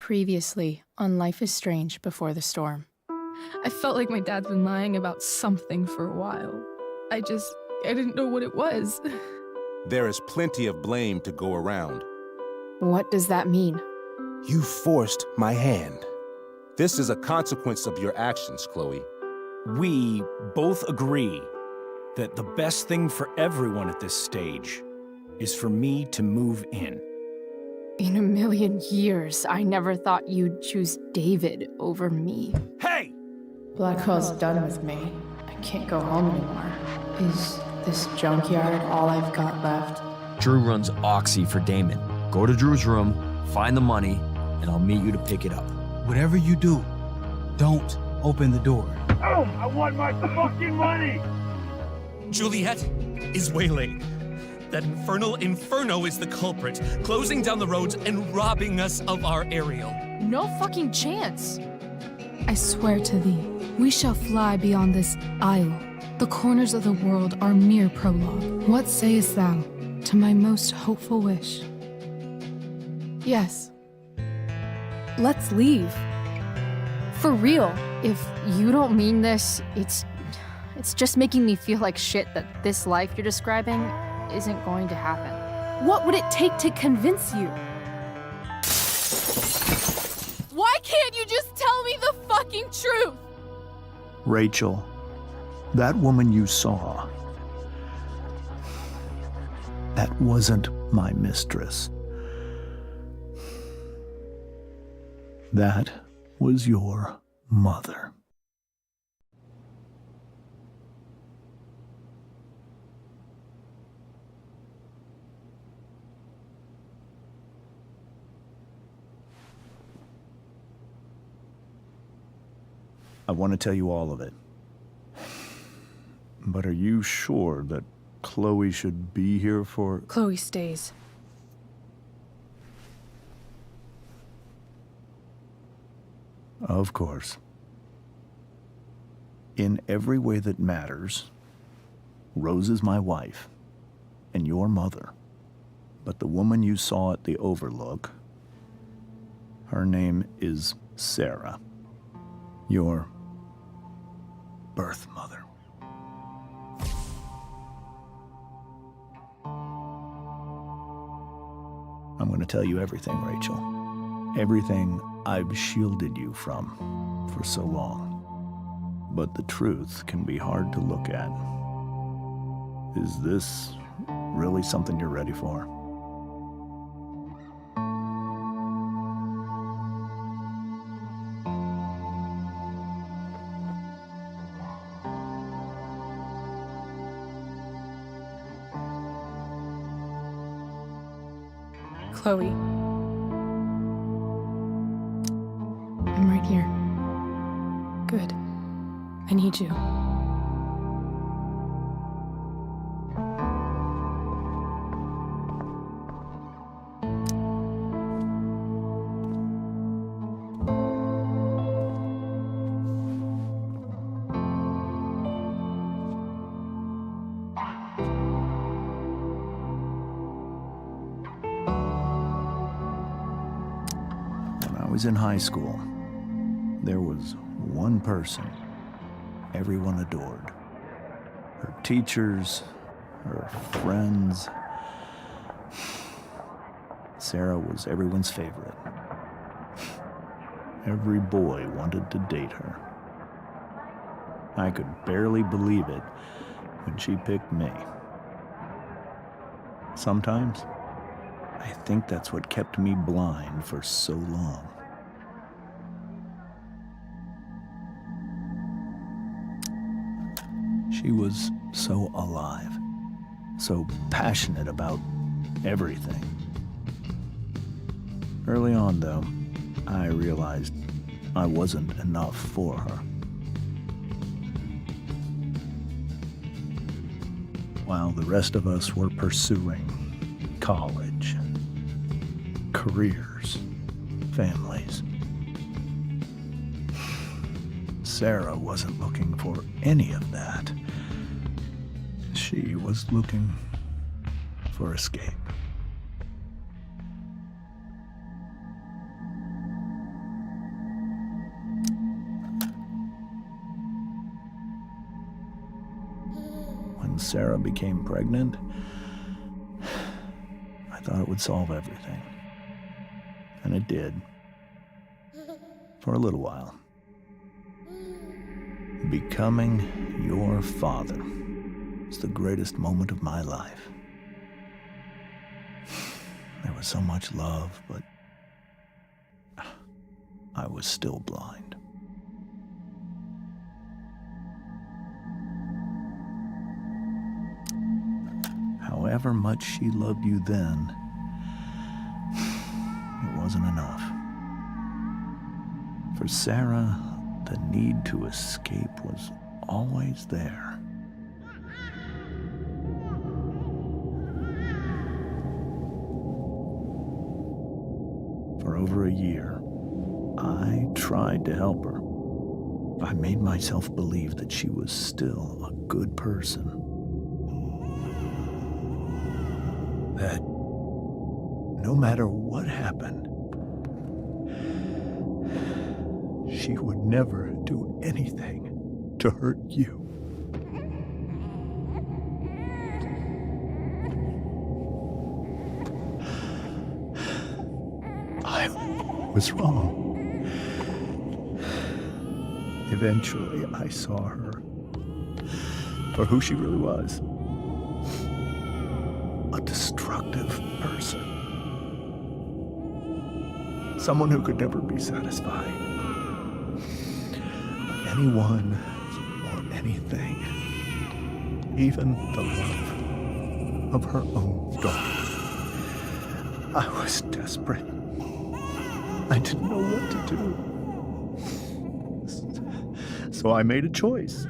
Previously on Life is Strange Before the Storm. I felt like my dad's been lying about something for a while. I didn't know what it was. There is plenty of blame to go around. What does that mean? You forced my hand. This is a consequence of your actions, Chloe. We both agree that the best thing for everyone at this stage is for me to move in. In a million years, I never thought you'd choose David over me. Hey! Blackwell's done with me. I can't go home anymore. Is this junkyard all I've got left? Drew runs Oxy for Damon. Go to Drew's room, find the money, and I'll meet you to pick it up. Whatever you do, don't open the door. Oh, I want my fucking money! Juliet is waylaid. That infernal inferno is the culprit, closing down the roads and robbing us of our aerial. No fucking chance. I swear to thee, we shall fly beyond this isle. The corners of the world are mere prologue. What sayest thou to my most hopeful wish? Yes. Let's leave. For real. If you don't mean this, it's just making me feel like shit that this life you're describing isn't going to happen. What would it take to convince you? Why can't you just tell me the fucking truth? Rachel, that woman you saw, that wasn't my mistress. That was your mother. I want to tell you all of it. But are you sure that Chloe should be here for... Chloe stays. Of course. In every way that matters, Rose is my wife and your mother. But the woman you saw at the Overlook, her name is Sarah, your birth mother. I'm going to tell you everything, Rachel. Everything I've shielded you from for so long. But the truth can be hard to look at. Is this really something you're ready for? Chloe. I'm right here. Good. I need you. I was in high school. There was one person everyone adored. Her teachers, her friends. Sarah was everyone's favorite. Every boy wanted to date her. I could barely believe it when she picked me. Sometimes, I think that's what kept me blind for so long. She was so alive, so passionate about everything. Early on, though, I realized I wasn't enough for her. While the rest of us were pursuing college, careers, families, Sarah wasn't looking for any of that. She was looking for escape. Sarah became pregnant, I thought it would solve everything. And it did. For a little while. Becoming your father was the greatest moment of my life. There was so much love, but I was still blind. However much she loved you then, it wasn't enough. For Sarah, the need to escape was always there. For over a year, I tried to help her. I made myself believe that she was still a good person. That no matter what happened, she would never do anything to hurt you. I was wrong. Eventually, I saw her for who she really was. A destructive person. Someone who could never be satisfied. Anyone or anything. Even the love of her own daughter. I was desperate. I didn't know what to do. So I made a choice.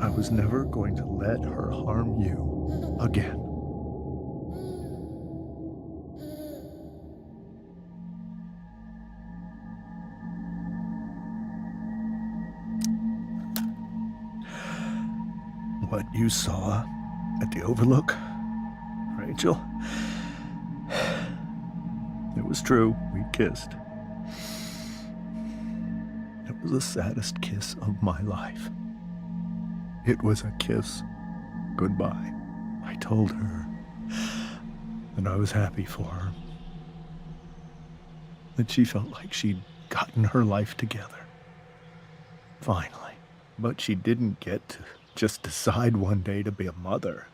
I was never going to let her harm you again. What you saw at the Overlook, Rachel, it was true. We kissed. It was the saddest kiss of my life. It was a kiss goodbye. I told her that I was happy for her. That she felt like she'd gotten her life together. Finally. But she didn't get to just decide one day to be a mother.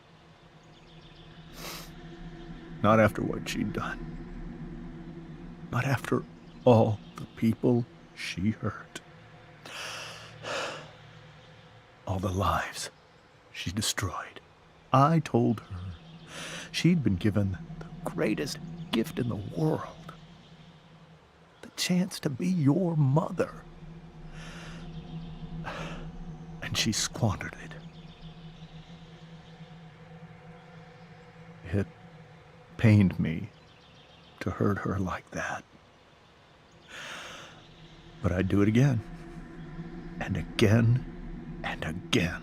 Not after what she'd done. Not after all the people she hurt. All the lives she destroyed. I told her she'd been given the greatest gift in the world. The chance to be your mother. And she squandered it. It pained me to hurt her like that. But I'd do it again. And again and again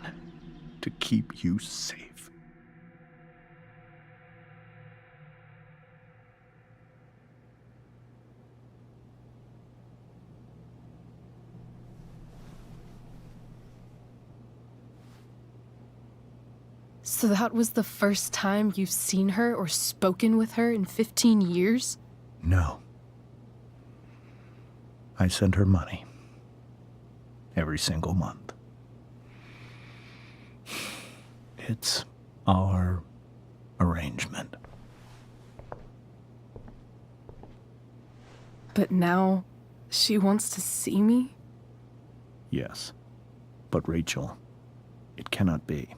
to keep you safe. So that was the first time you've seen her or spoken with her in 15 years? No. I sent her money. Every single month. It's our arrangement. But now she wants to see me? Yes. But Rachel, it cannot be.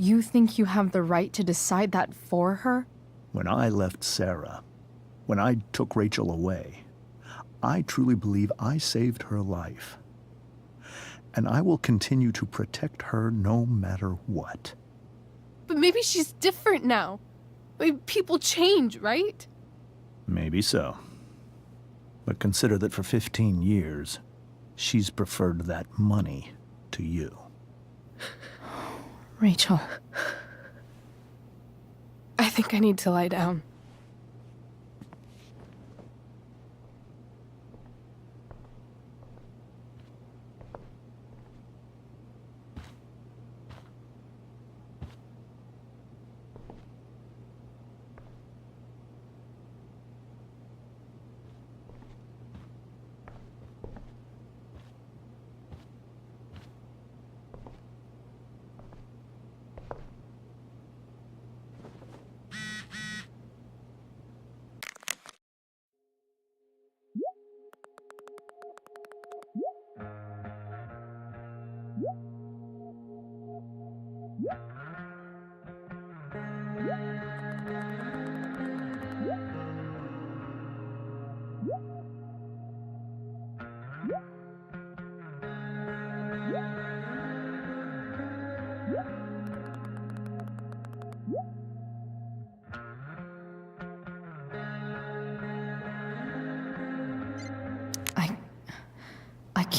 You think you have the right to decide that for her? When I left Sarah, when I took Rachel away, I truly believe I saved her life. And I will continue to protect her no matter what. But maybe she's different now. Maybe people change, right? Maybe so. But consider that for 15 years, she's preferred that money to you. Rachel. I think I need to lie down.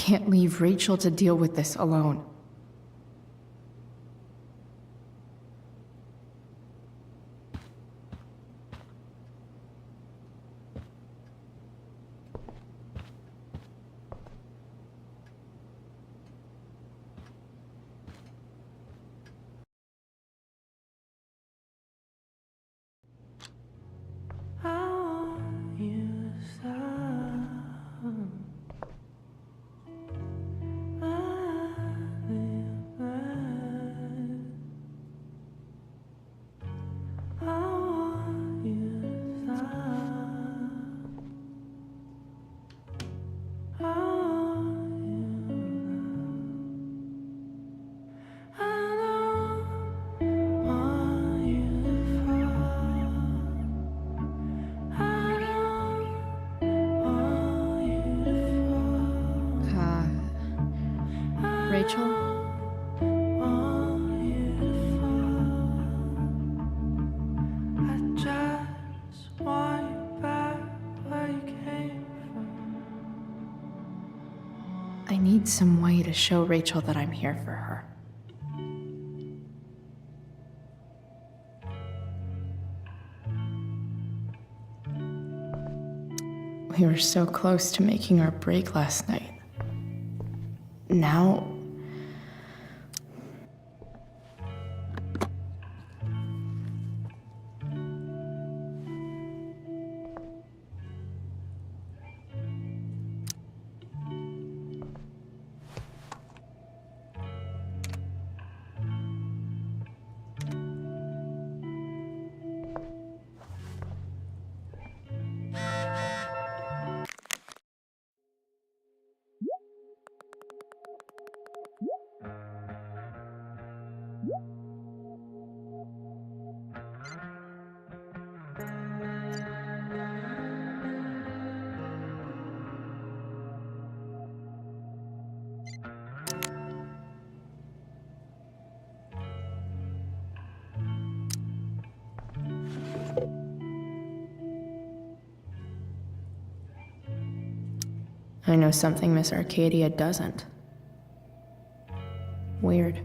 can't leave Rachel to deal with this alone. Rachel? I need some way to show Rachel that I'm here for her. We were so close to making our break last night. Now... I know something Miss Arcadia doesn't. Weird.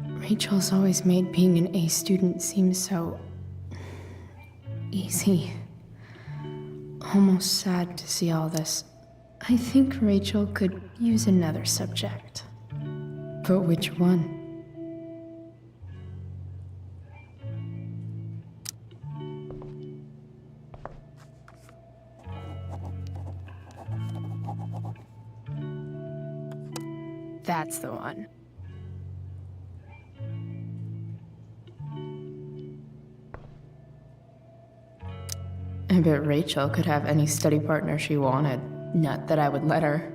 Rachel's always made being an A student seem so... easy. Almost sad to see all this. I think Rachel could use another subject. But which one? That's the one. I bet Rachel could have any study partner she wanted. Not that I would let her.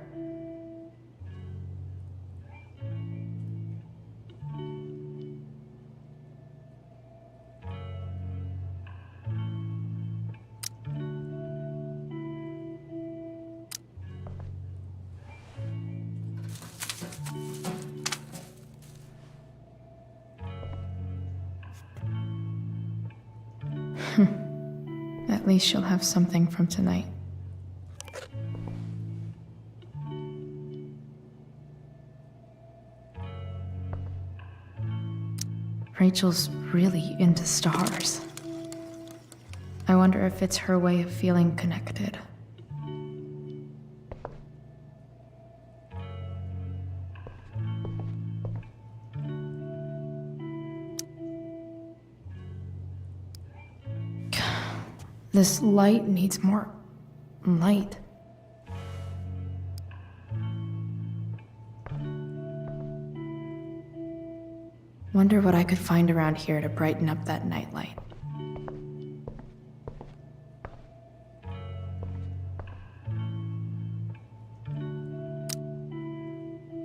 At least she'll have something from tonight. Rachel's really into stars. I wonder if it's her way of feeling connected. This light needs more light. Wonder what I could find around here to brighten up that nightlight.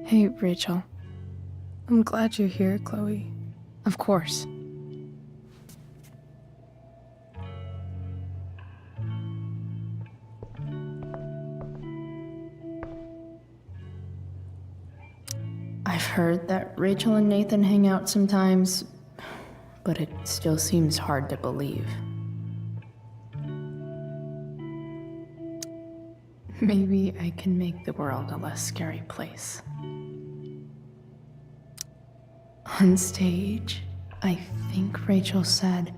Hey, Rachel. I'm glad you're here, Chloe. Of course. I've heard that Rachel and Nathan hang out sometimes, but it still seems hard to believe. Maybe I can make the world a less scary place. On stage, I think Rachel said,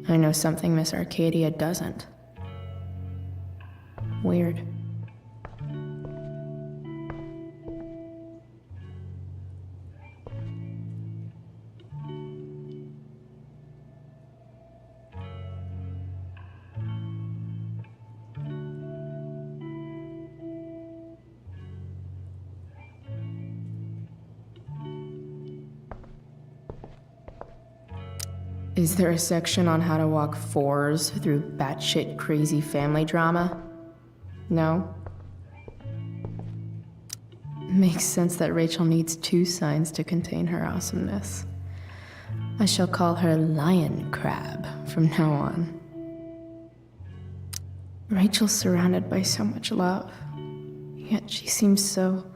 I know something Miss Arcadia doesn't. Weird. Is there a section on how to walk fours through batshit crazy family drama? No? Makes sense that Rachel needs 2 signs to contain her awesomeness. I shall call her Lion Crab from now on. Rachel's surrounded by so much love, yet she seems so...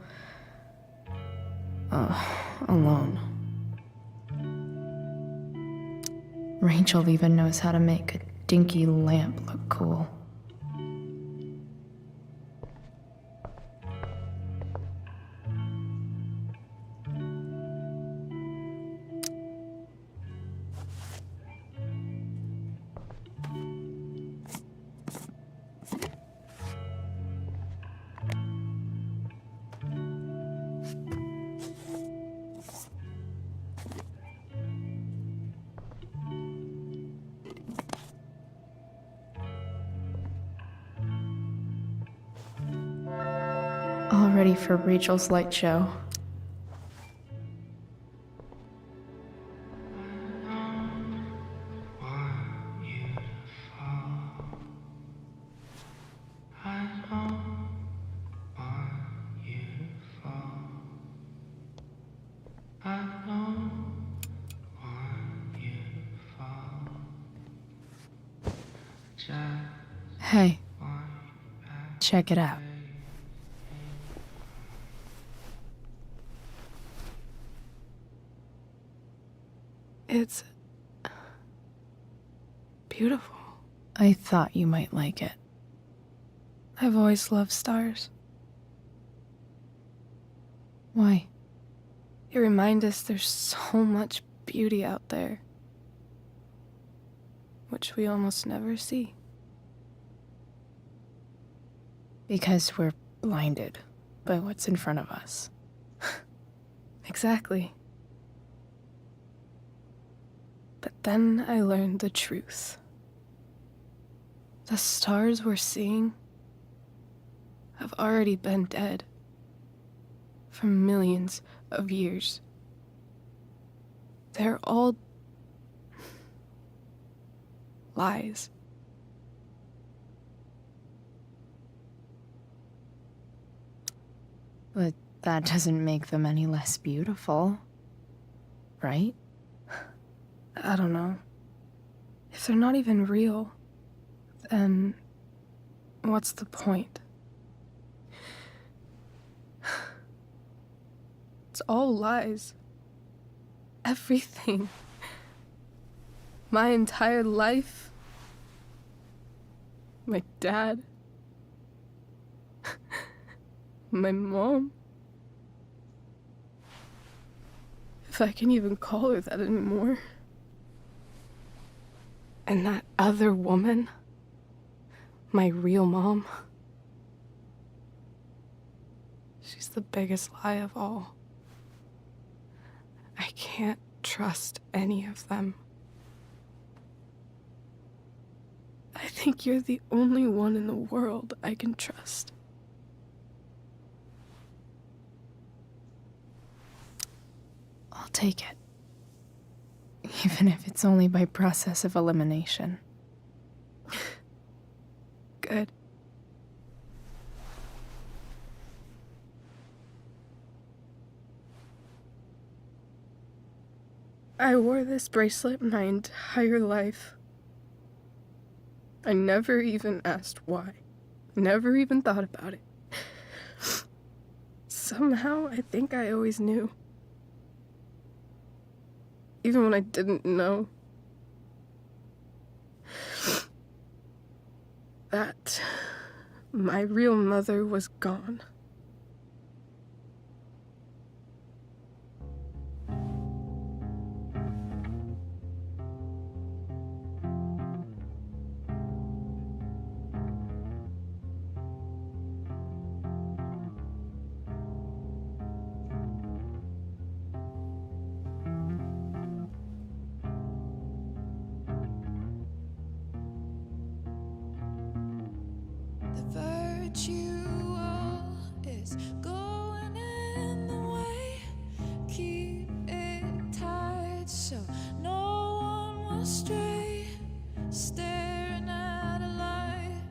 alone. Rachel even knows how to make a dinky lamp look cool. All ready for Rachel's light show. Hey, check it out. It's beautiful. I thought you might like it. I've always loved stars. Why? They remind us there's so much beauty out there, which we almost never see. Because we're blinded by what's in front of us. Exactly. But then I learned the truth. The stars we're seeing have already been dead for millions of years. They're all lies. But that doesn't make them any less beautiful, right? I don't know. If they're not even real, then what's the point? It's all lies. Everything. My entire life. My dad. My mom. If I can even call her that anymore. And that other woman, my real mom, she's the biggest lie of all. I can't trust any of them. I think you're the only one in the world I can trust. I'll take it. Even if it's only by process of elimination. Good. I wore this bracelet my entire life. I never even asked why. Never even thought about it. Somehow, I think I always knew. Even when I didn't know. That my real mother was gone. Virtual is going in the way. Keep it tight so no one will stray. Staring at a light.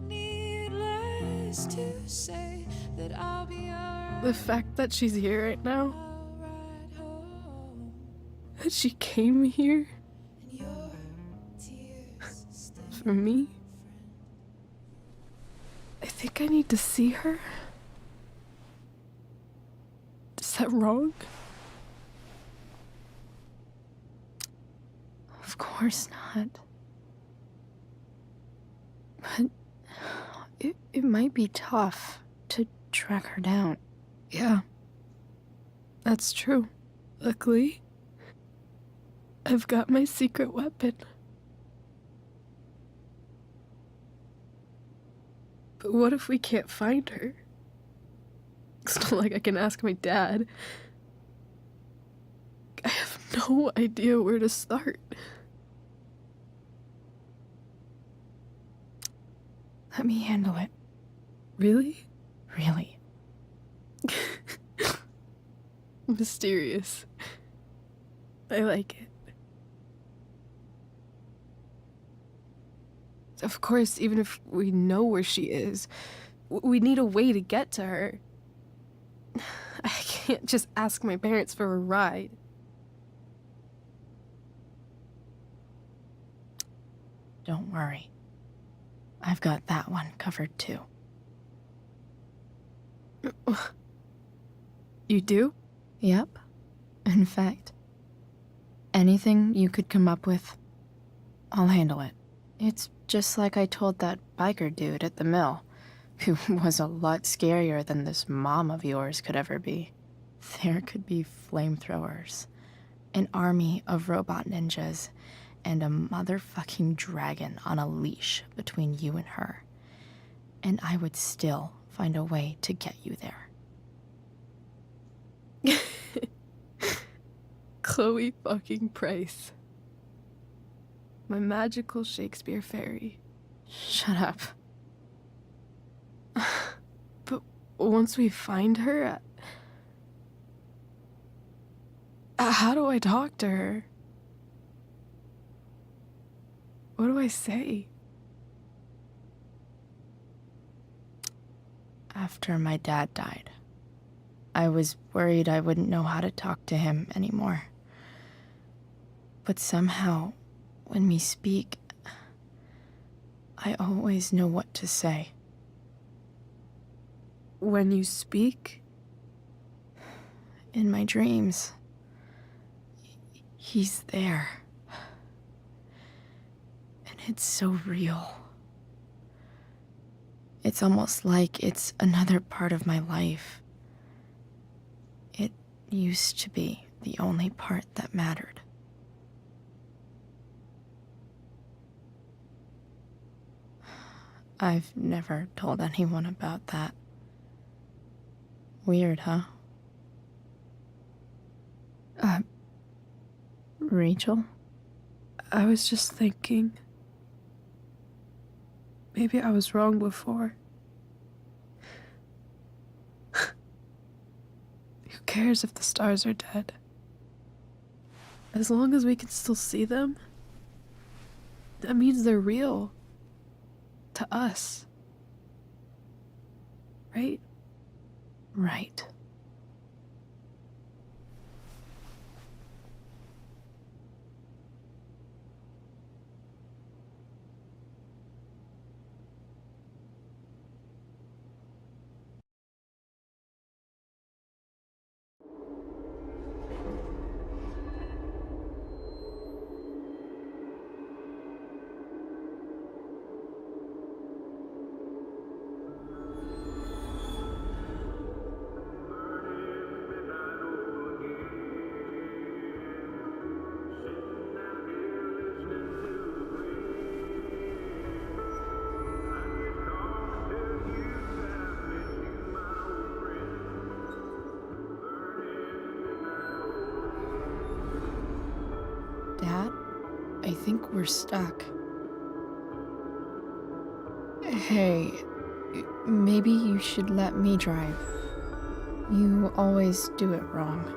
Needless to say that I'll be alright. The fact that she's here right now, I'll ride home. that she came here And your tears stay for me. I think I need to see her. Is that wrong? Of course not. But it might be tough to track her down. Yeah. That's true. Luckily, I've got my secret weapon. But what if we can't find her? It's not like I can ask my dad. I have no idea where to start. Let me handle it. Really? Really. Mysterious. I like it. Of course, even if we know where she is, we need a way to get to her. I can't just ask my parents for a ride. Don't worry. I've got that one covered too. You do? Yep. In fact, anything you could come up with, I'll handle it. It's just like I told that biker dude at the mill, who was a lot scarier than this mom of yours could ever be. There could be flamethrowers, an army of robot ninjas, and a motherfucking dragon on a leash between you and her. And I would still find a way to get you there. Chloe fucking Price. My magical Shakespeare fairy. Shut up. But once we find her, how do I talk to her? What do I say? After my dad died, I was worried I wouldn't know how to talk to him anymore. But somehow, when we speak, I always know what to say. When you speak? In my dreams, he's there. And it's so real. It's almost like it's another part of my life. It used to be the only part that mattered. I've never told anyone about that. Weird, huh? Rachel? I was just thinking. Maybe I was wrong before. Who cares if the stars are dead? As long as we can still see them, that means they're real. To us. Right? Right. I think we're stuck. Hey, maybe you should let me drive. You always do it wrong.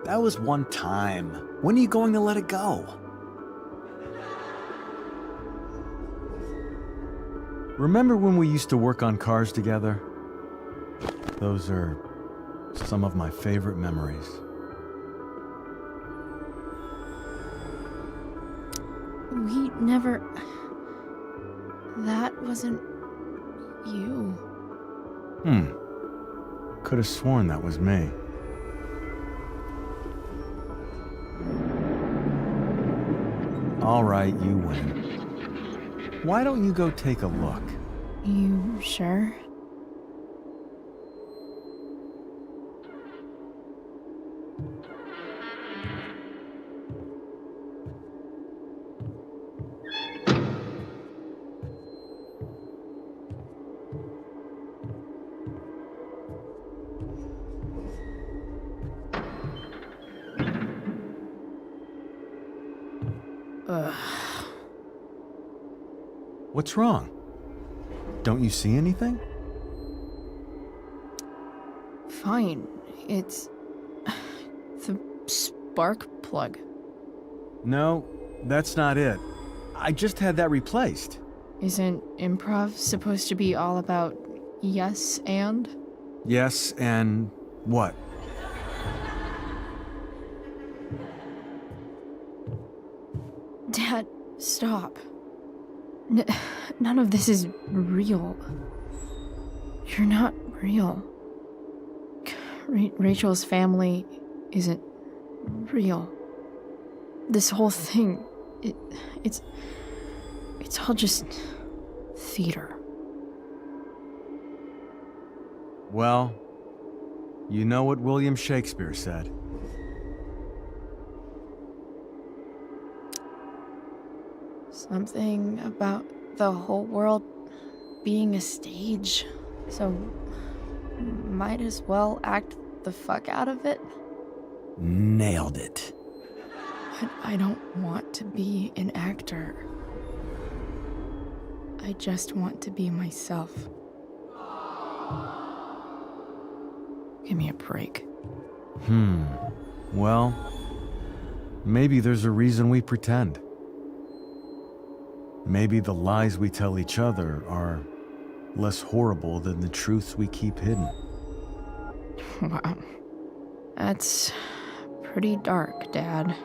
That was one time. When are you going to let it go? Remember when we used to work on cars together? Those are some of my favorite memories. We never... That wasn't... you. Could have sworn that was me. All right, you win. Why don't you go take a look? You sure? What's wrong? Don't you see anything? Fine. It's... the spark plug. No, that's not it. I just had that replaced. Isn't improv supposed to be all about yes and? Yes, and what? Dad, stop. None of this is real. You're not real. Rachel's family isn't real. This whole thing, it's all just theater. Well, you know what William Shakespeare said. Something about the whole world being a stage, so might as well act the fuck out of it. Nailed it. But I don't want to be an actor. I just want to be myself. Give me a break. Well, maybe there's a reason we pretend. Maybe the lies we tell each other are less horrible than the truths we keep hidden. Wow. That's pretty dark, Dad.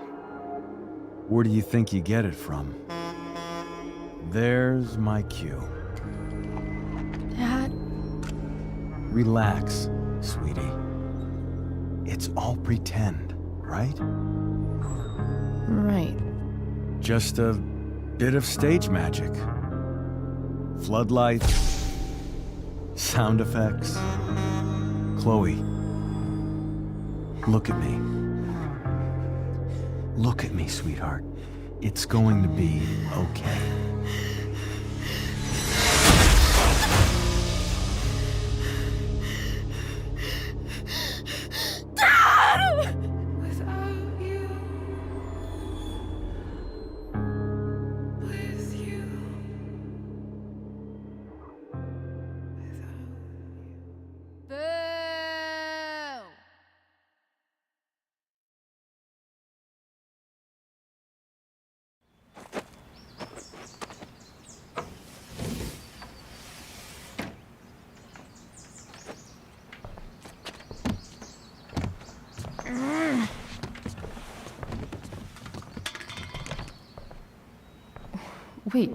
Where do you think you get it from? There's my cue. Dad? Relax, sweetie. It's all pretend, right? Right. Just a bit of stage magic. Floodlights, sound effects. Chloe, look at me. Look at me, sweetheart. It's going to be okay. Wait,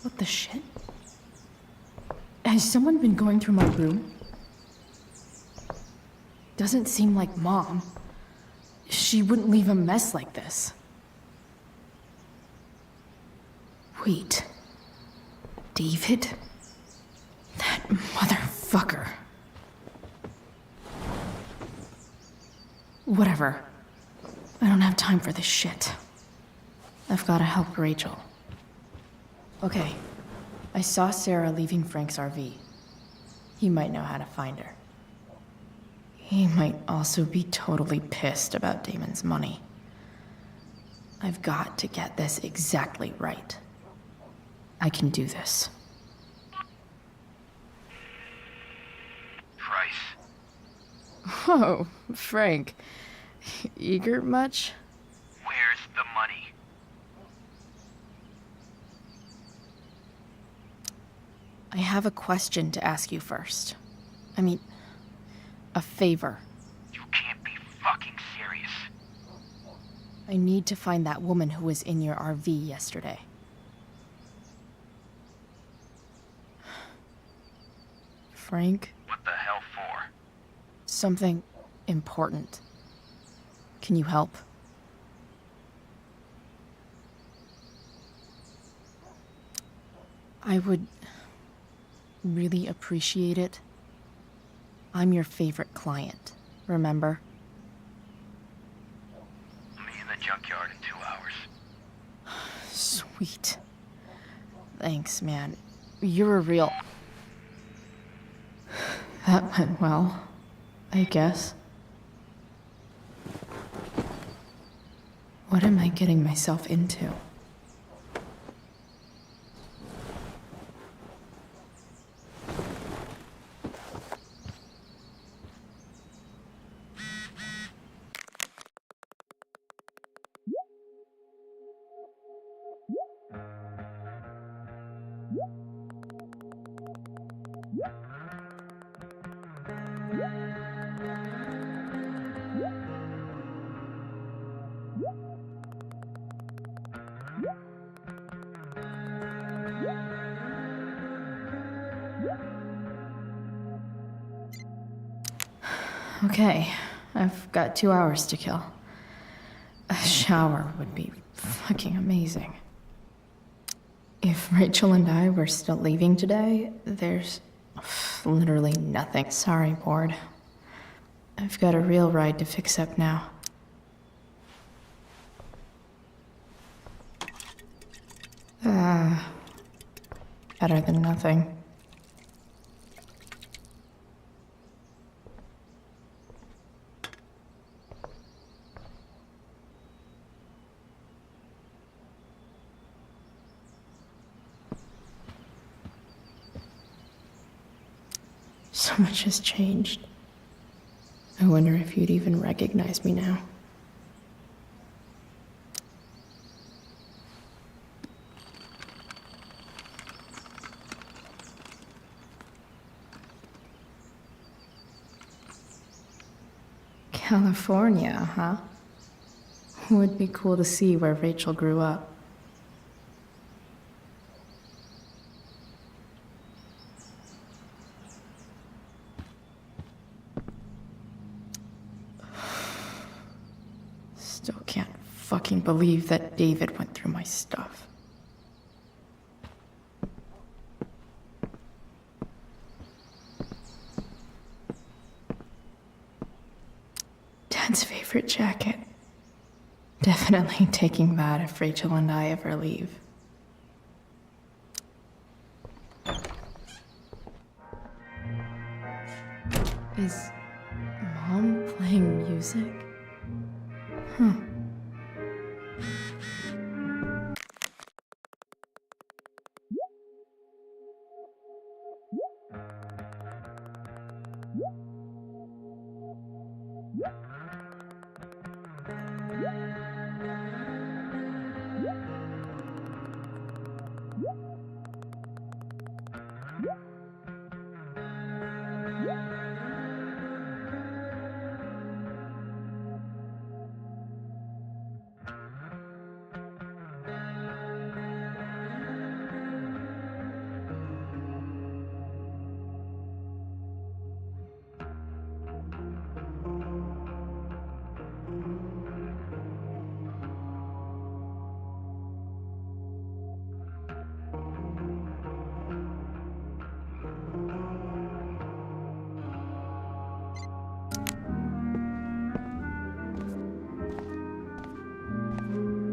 what the shit? Has someone been going through my room? Doesn't seem like Mom. She wouldn't leave a mess like this. Wait. David? That motherfucker. Whatever. I don't have time for this shit. I've gotta help Rachel. Okay. I saw Sarah leaving Frank's RV. He might know how to find her. He might also be totally pissed about Damon's money. I've got to get this exactly right. I can do this. Price. Oh, Frank. Eager much? Where's the money? I have a question to ask you first. I mean, a favor. You can't be fucking serious. I need to find that woman who was in your RV yesterday. Frank? What the hell for? Something important. Can you help? I would really appreciate it. I'm your favorite client, remember? I'll meet you in the junkyard in 2 hours. Sweet. Thanks, man. You're a real... That went well, I guess. What am I getting myself into? Okay, I've got 2 hours to kill. A shower would be fucking amazing. If Rachel and I were still leaving today, there's literally nothing. Sorry, board. I've got a real ride to fix up now. Better than nothing. So much has changed. I wonder if you'd even recognize me now. California, huh? Would be cool to see where Rachel grew up. Still can't fucking believe that David went through my stuff. Dad's favorite jacket. Definitely taking that if Rachel and I ever leave. Is Mom playing music? Huh.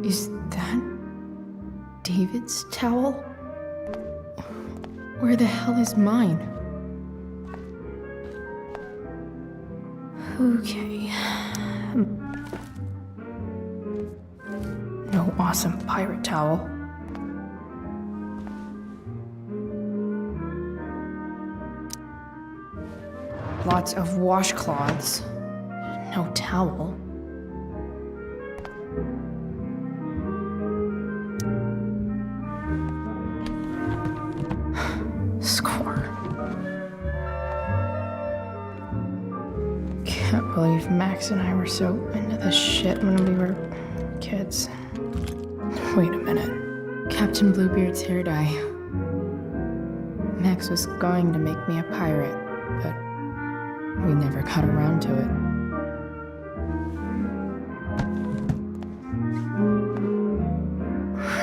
Is that David's towel? Where the hell is mine? Okay. No awesome pirate towel. Lots of washcloths. No towel. Score. Can't believe Max and I were so into this shit when we were kids. Wait a minute. Captain Bluebeard's hair dye. Max was going to make me a pirate, but we never got around to it.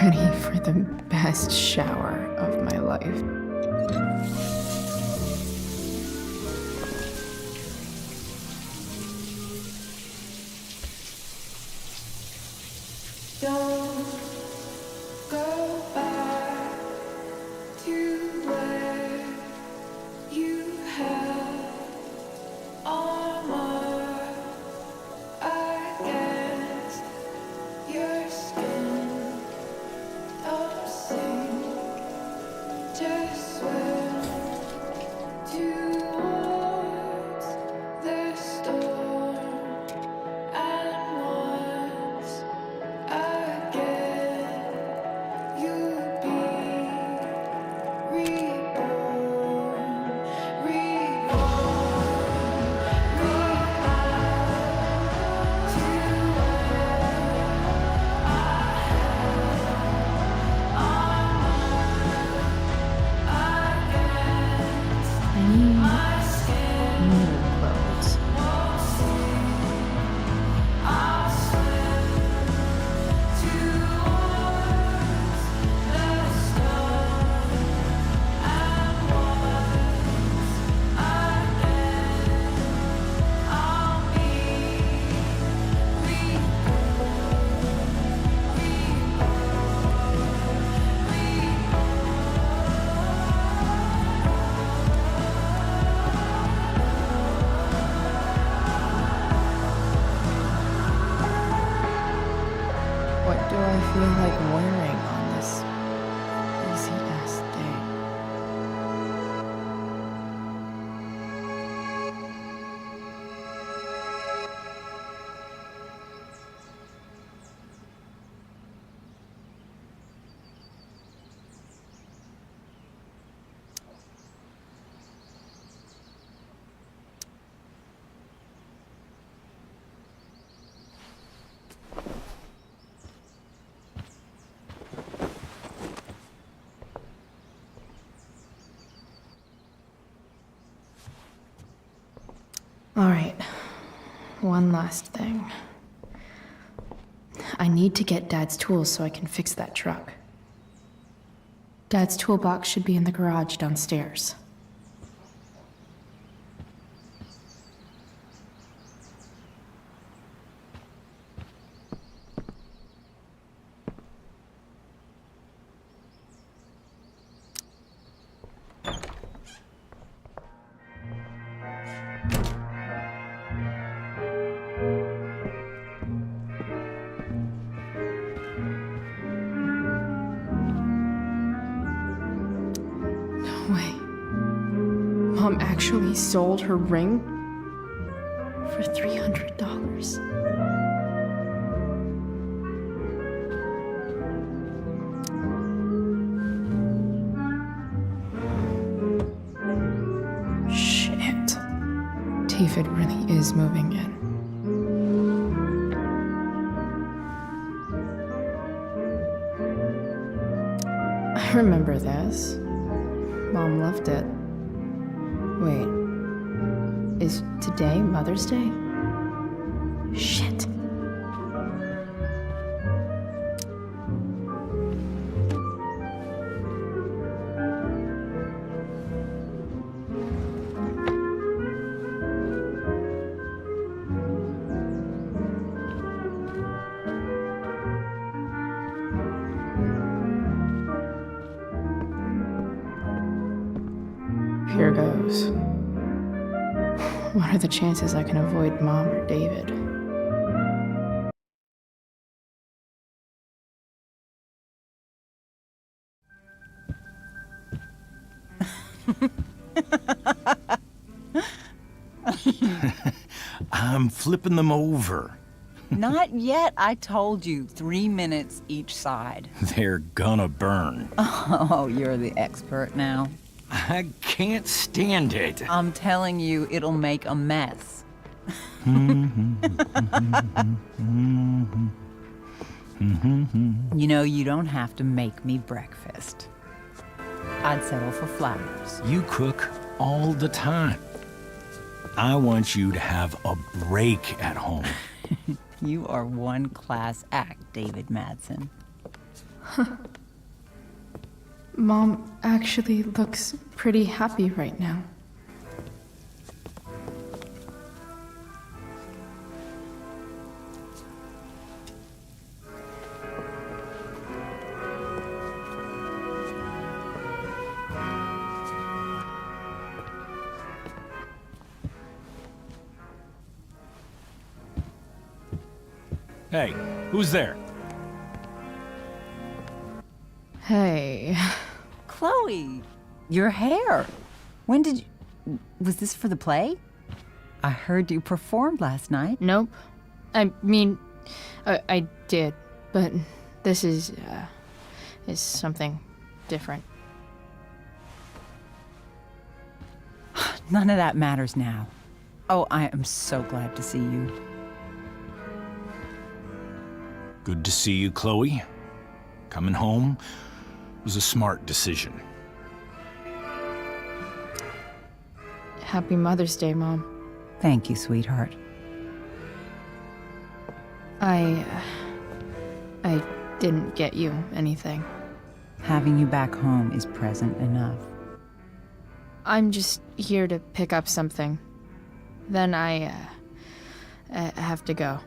Ready for the best shower of my life. Don't go back to where you had armor against your skin. Don't sing, just swim towards the storm. And once again, you'll be reborn, New clothes. What do I feel like wearing on this easy ass day? All right, one last thing. I need to get Dad's tools so I can fix that truck. Dad's toolbox should be in the garage downstairs. No way. Mom actually sold her ring for $300. Shit. David really is moving in. I remember this. Mom loved it. Wait. Is today Mother's Day? Shit. Here goes. What are the chances I can avoid Mom or David? I'm flipping them over. Not yet. I told you, 3 minutes each side. They're gonna burn. Oh, you're the expert now. I can't stand it. I'm telling you, it'll make a mess. You know, you don't have to make me breakfast. I'd settle for flowers. You cook all the time. I want you to have a break at home. You are one class act, David Madsen. Mom actually looks pretty happy right now. Hey, who's there? Hey. Chloe, your hair. When did you... Was this for the play? I heard you performed last night. Nope. I mean, I did, but this is something different. None of that matters now. Oh, I am so glad to see you. Good to see you, Chloe. Coming home was a smart decision. Happy Mother's Day, Mom. Thank you, sweetheart. I didn't get you anything. Having you back home is present enough. I'm just here to pick up something. Then I have to go.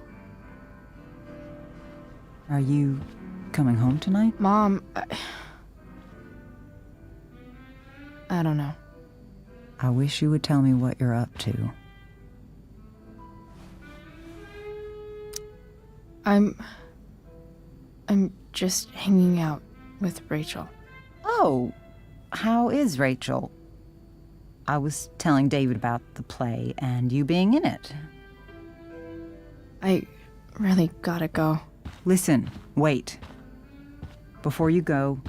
Are you coming home tonight? Mom, I don't know. I wish you would tell me what you're up to. I'm just hanging out with Rachel. Oh, how is Rachel? I was telling David about the play and you being in it. I really gotta go. Listen, wait. Before you go,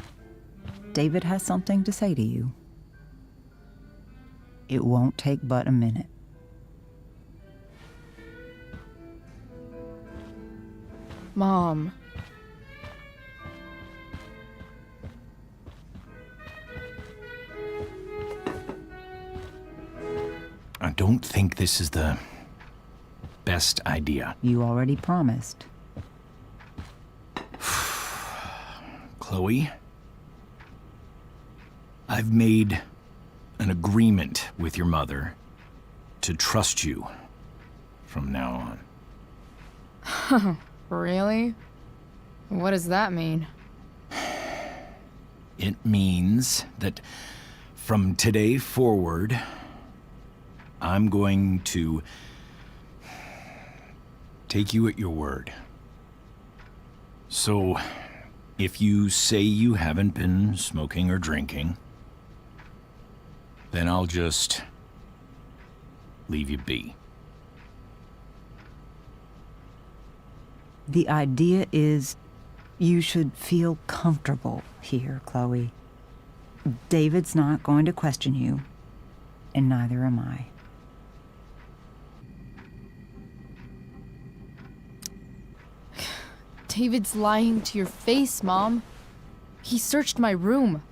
David has something to say to you. It won't take but a minute. Mom. I don't think this is the best idea. You already promised. Chloe, I've made an agreement with your mother to trust you from now on. Really? What does that mean? It means that from today forward, I'm going to take you at your word. So, if you say you haven't been smoking or drinking, then I'll just leave you be. The idea is you should feel comfortable here, Chloe. David's not going to question you, and neither am I. David's lying to your face, Mom. He searched my room.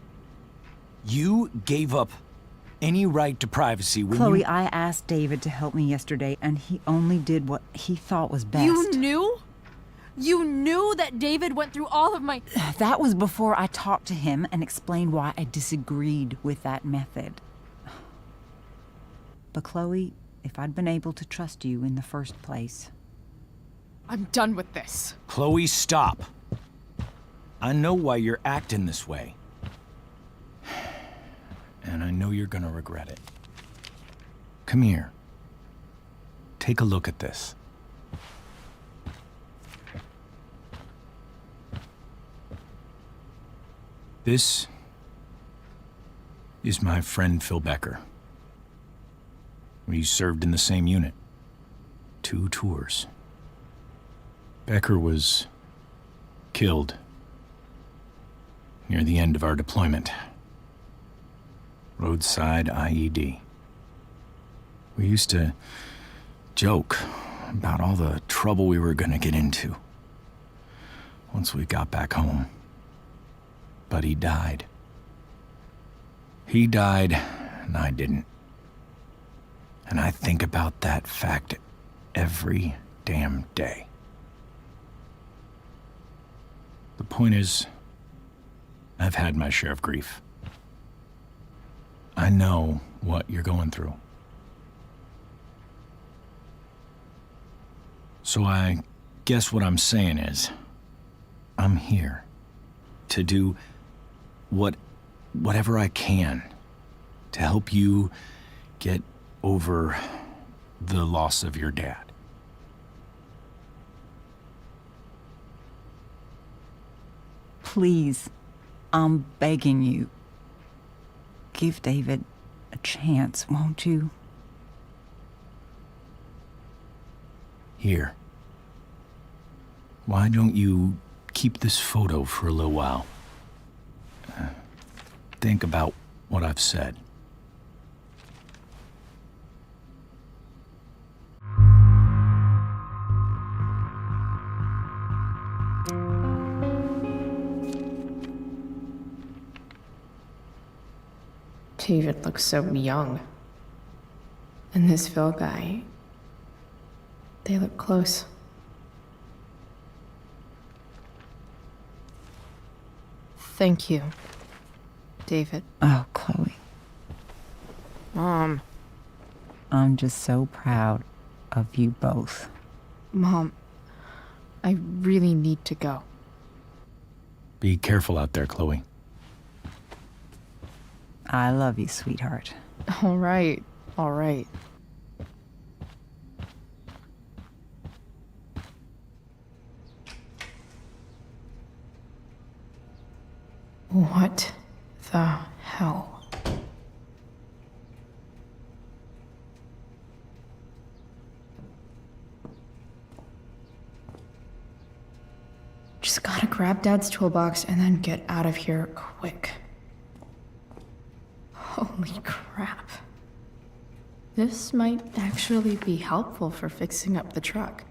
You gave up any right to privacy when Chloe, you... I asked David to help me yesterday, and he only did what he thought was best. You knew? You knew that David went through all of my... That was before I talked to him and explained why I disagreed with that method. But Chloe, if I'd been able to trust you in the first place... I'm done with this. Chloe, stop. I know why you're acting this way. And I know you're gonna regret it. Come here. Take a look at this. This is my friend Phil Becker. We served in the same unit. 2 tours. Becker was killed near the end of our deployment. Roadside IED. We used to joke about all the trouble we were gonna get into once we got back home. But he died. He died, and I didn't. And I think about that fact every damn day. The point is, I've had my share of grief. I know what you're going through. So I guess what I'm saying is, I'm here to do whatever I can to help you get over the loss of your dad. Please, I'm begging you. Give David a chance, won't you? Here. Why don't you keep this photo for a little while? Think about what I've said. David looks so young. And this Phil guy, they look close. Thank you, David. Oh, Chloe. Mom. I'm just so proud of you both. Mom, I really need to go. Be careful out there, Chloe. I love you, sweetheart. All right, all right. What the hell? Just gotta grab Dad's toolbox and then get out of here quick. Holy crap. This might actually be helpful for fixing up the truck.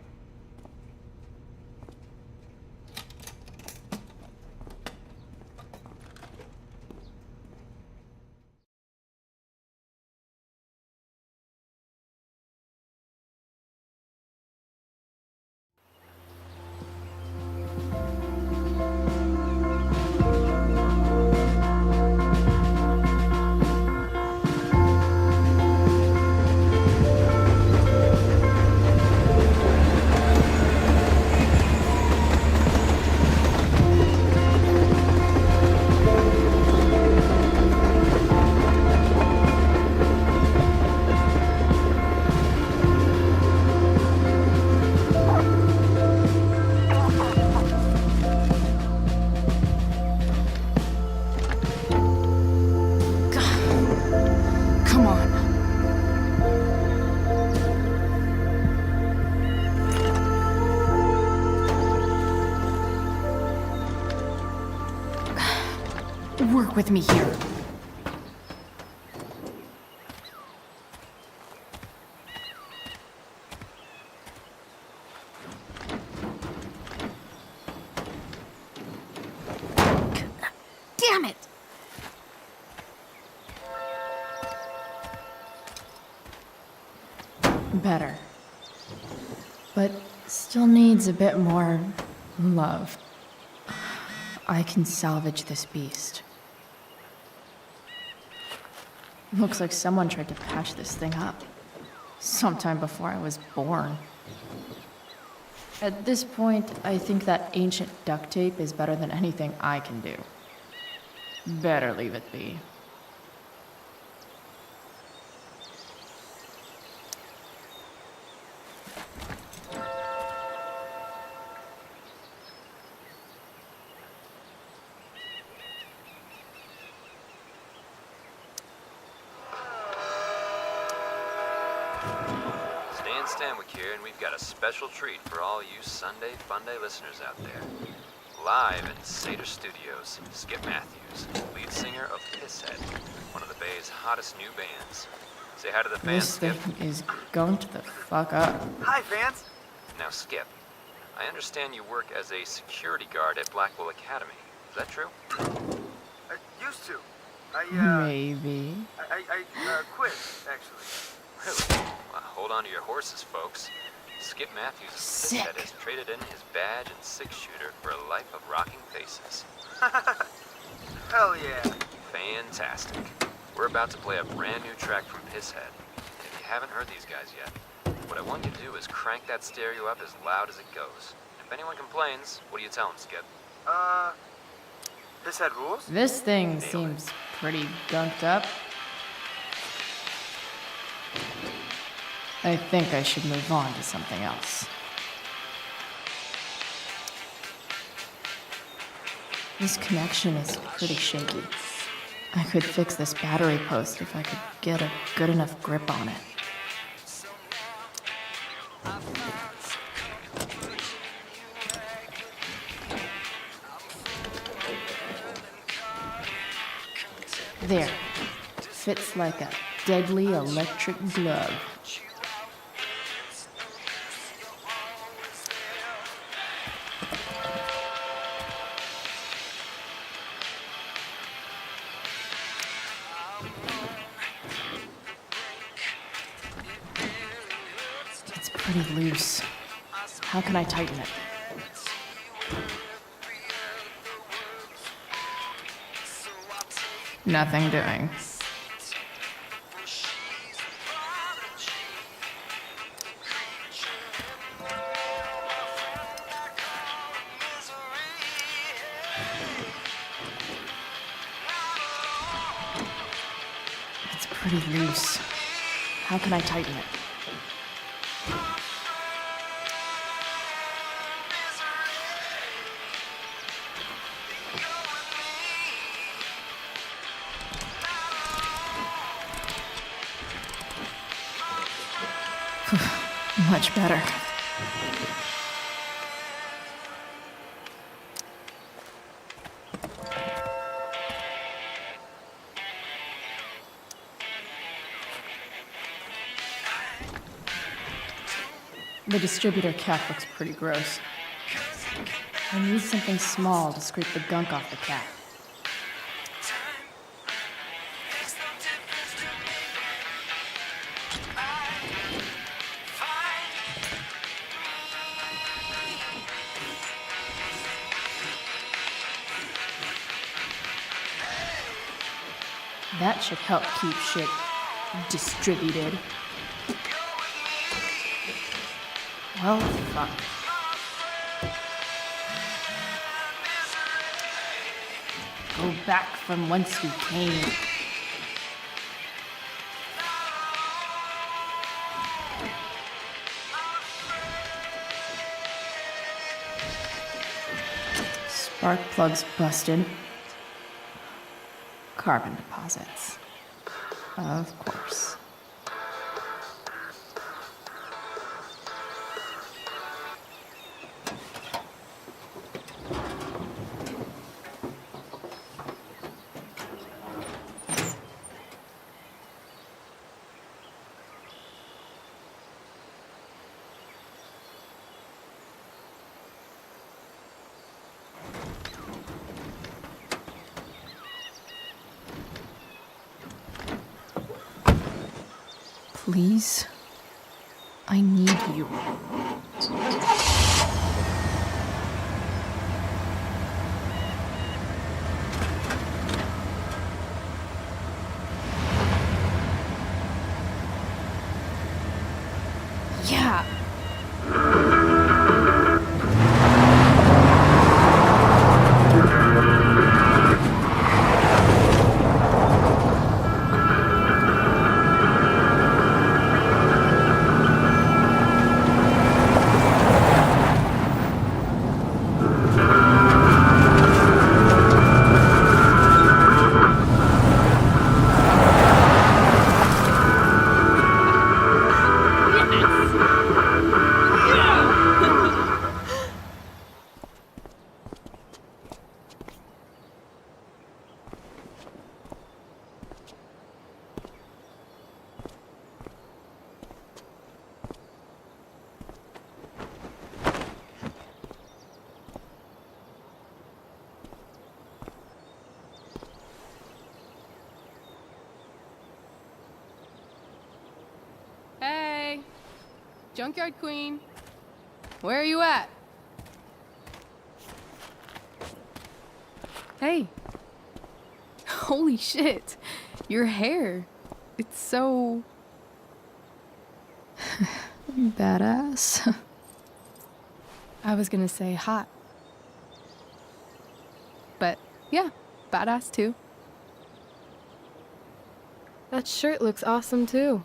Work with me here. Damn it! Better. But still needs a bit more love. I can salvage this beast. Looks like someone tried to patch this thing up. Sometime before I was born. At this point, I think that ancient duct tape is better than anything I can do. Better leave it be. Dan Stanwyck here, and we've got a special treat for all you Sunday Funday listeners out there. Live in Seder Studios, Skip Matthews, lead singer of Pisshead, one of the Bay's hottest new bands. Say hi to the fans, Skip. This thing is going to the fuck up. Hi, fans. Now, Skip, I understand you work as a security guard at Blackwell Academy. Is that true? I used to. Maybe. I quit, actually. Really? Well, hold on to your horses, folks. Skip Matthews of Pisshead has traded in his badge and six-shooter for a life of rocking faces. Hell yeah. Fantastic. We're about to play a brand new track from Pisshead. And if you haven't heard these guys yet, what I want you to do is crank that stereo up as loud as it goes. If anyone complains, what do you tell them, Skip? Pisshead rules? This thing seems pretty gunked up. I think I should move on to something else. This connection is pretty shaky. I could fix this battery post if I could get a good enough grip on it. There. Fits like a deadly electric glove. It's pretty loose. How can I tighten it? Nothing doing. It's pretty loose. How can I tighten it? Much better. The distributor cap looks pretty gross. I need something small to scrape the gunk off the cap. That should help keep shit distributed. Well, fuck. Go back from whence we came. Spark plugs busted. Carbon deposits. Of course. Please, I need you. Yeah. Junkyard Queen. Where are you at? Hey. Holy shit. Your hair. It's so... Badass. I was gonna say hot. But yeah, badass too. That shirt looks awesome too,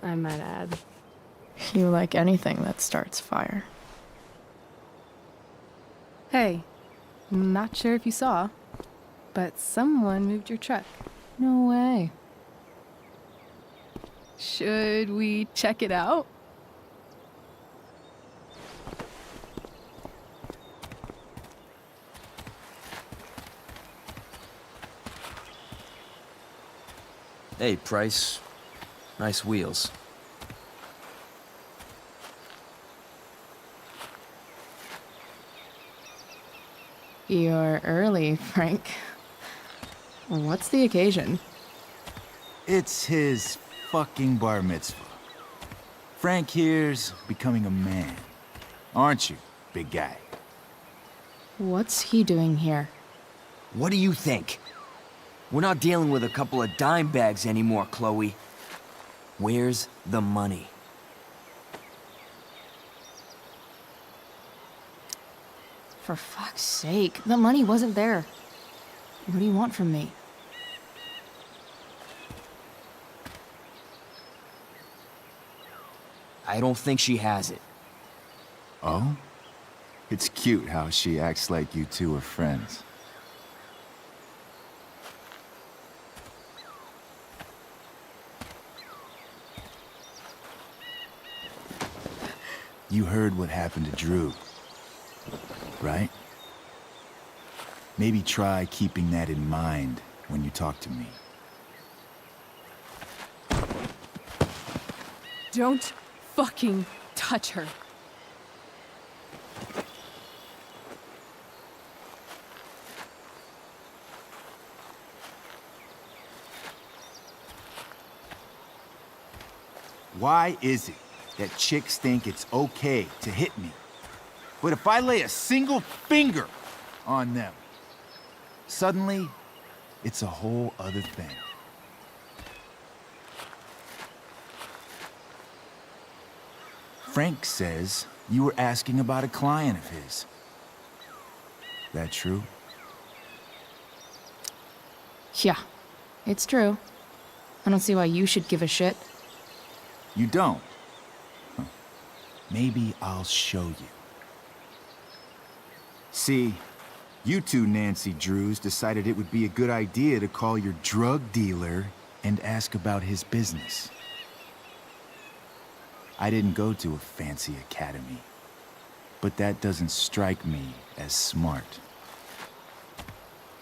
I might add. You like anything that starts fire. Hey, not sure if you saw, but someone moved your truck. No way. Should we check it out? Hey, Price. Nice wheels. You're early, Frank. What's the occasion? It's his fucking bar mitzvah. Frank here's becoming a man. Aren't you, big guy? What's he doing here? What do you think? We're not dealing with a couple of dime bags anymore, Chloe. Where's the money? For fuck's sake, the money wasn't there. What do you want from me? I don't think she has it. Oh? It's cute how she acts like you two are friends. You heard what happened to Drew, right? Maybe try keeping that in mind when you talk to me. Don't fucking touch her. Why is it that chicks think it's okay to hit me? But if I lay a single finger on them, suddenly it's a whole other thing. Frank says you were asking about a client of his. That true? Yeah, it's true. I don't see why you should give a shit. You don't? Huh. Maybe I'll show you. See, you two Nancy Drews decided it would be a good idea to call your drug dealer and ask about his business. I didn't go to a fancy academy, but that doesn't strike me as smart.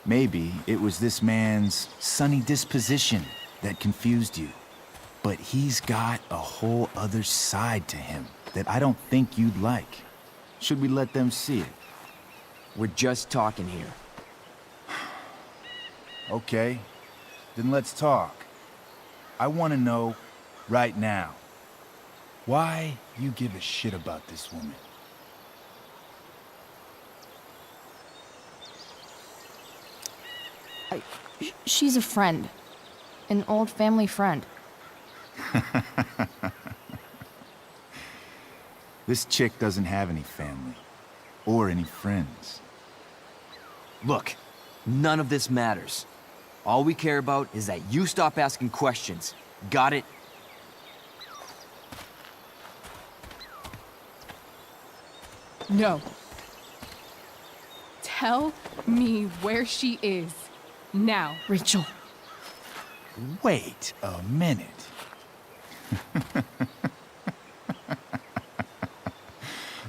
Maybe it was this man's sunny disposition that confused you. But he's got a whole other side to him that I don't think you'd like. Should we let them see it? We're just talking here. Okay, then let's talk. I want to know right now why you give a shit about this woman. She's a friend. An old family friend. This chick doesn't have any family or any friends. Look, none of this matters. All we care about is that you stop asking questions. Got it? No. Tell me where she is. Now. Rachel. Wait a minute.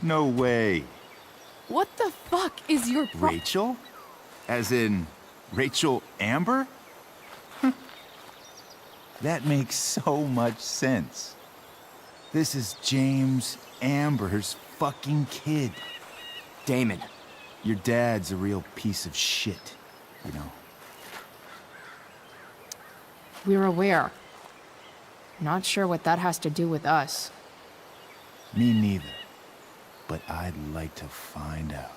No way. What the fuck is your Rachel? As in, Rachel Amber? That makes so much sense. This is James Amber's fucking kid. Damon. Your dad's a real piece of shit, you know. We're aware. Not sure what that has to do with us. Me neither. But I'd like to find out.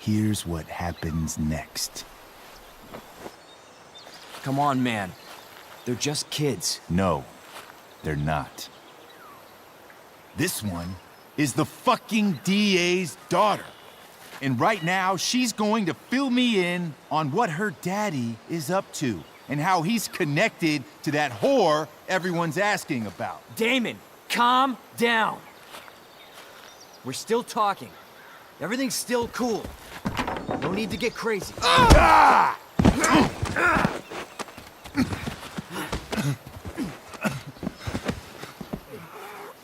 Here's what happens next. Come on, man. They're just kids. No, they're not. This one is the fucking DA's daughter. And right now, she's going to fill me in on what her daddy is up to and how he's connected to that whore everyone's asking about. Damon, calm down. We're still talking. Everything's still cool. No need to get crazy. Ah!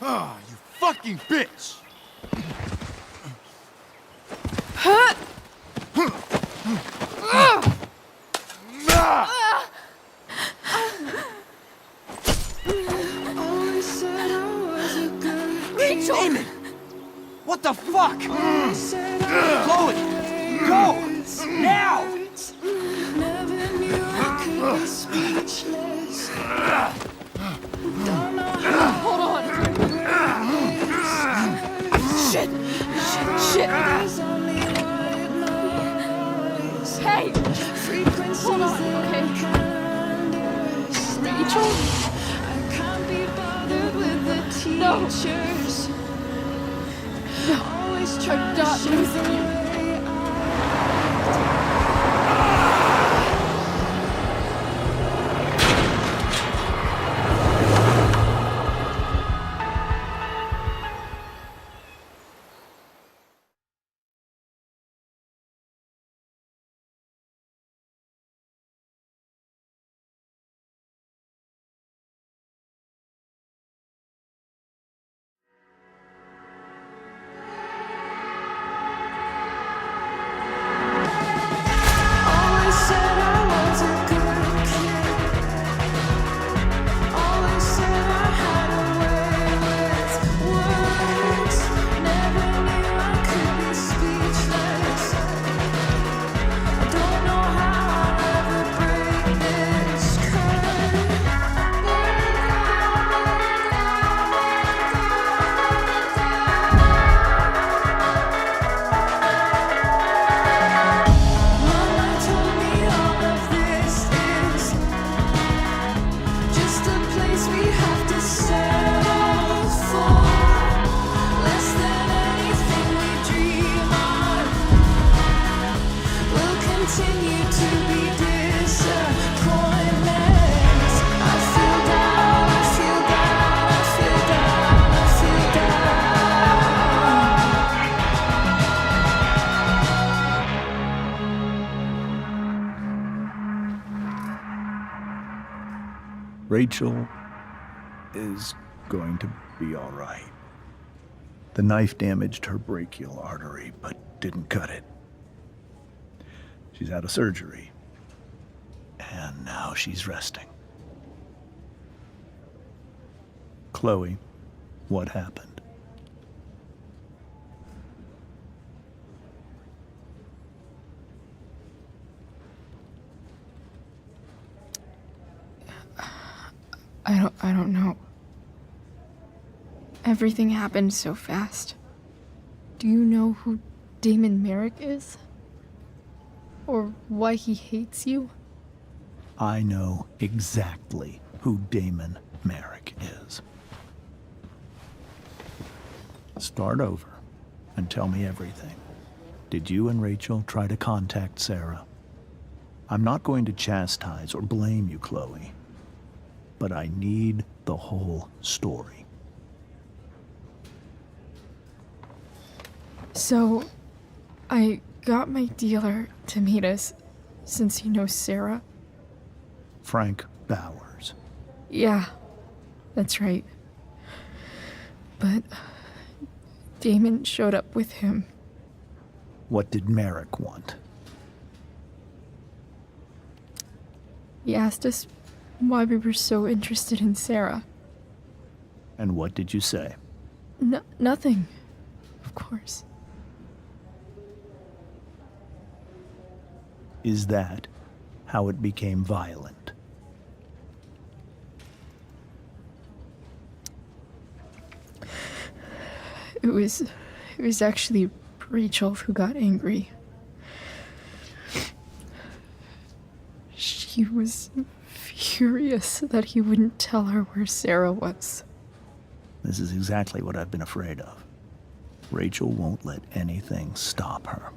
Oh, you fucking bitch! Rachel! Damon! What the fuck? Chloe! Go! Now! Hold on. Shit! Shit! Hey! Hold on, okay? Rachel? No! No! I'm not losing you. Rachel is going to be all right. The knife damaged her brachial artery, but didn't cut it. She's had a surgery, and now she's resting. Chloe, what happened? I don't know. Everything happened so fast. Do you know who Damon Merrick is? Or why he hates you? I know exactly who Damon Merrick is. Start over and tell me everything. Did you and Rachel try to contact Sarah? I'm not going to chastise or blame you, Chloe, but I need the whole story. So, I got my dealer to meet us, since he knows Sarah. Frank Bowers. Yeah, that's right. But Damon showed up with him. What did Merrick want? He asked us why we were so interested in Sarah. And what did you say? Nothing, of course. Is that how it became violent? It was actually Rachel who got angry. She was furious that he wouldn't tell her where Sarah was. This is exactly what I've been afraid of. Rachel won't let anything stop her.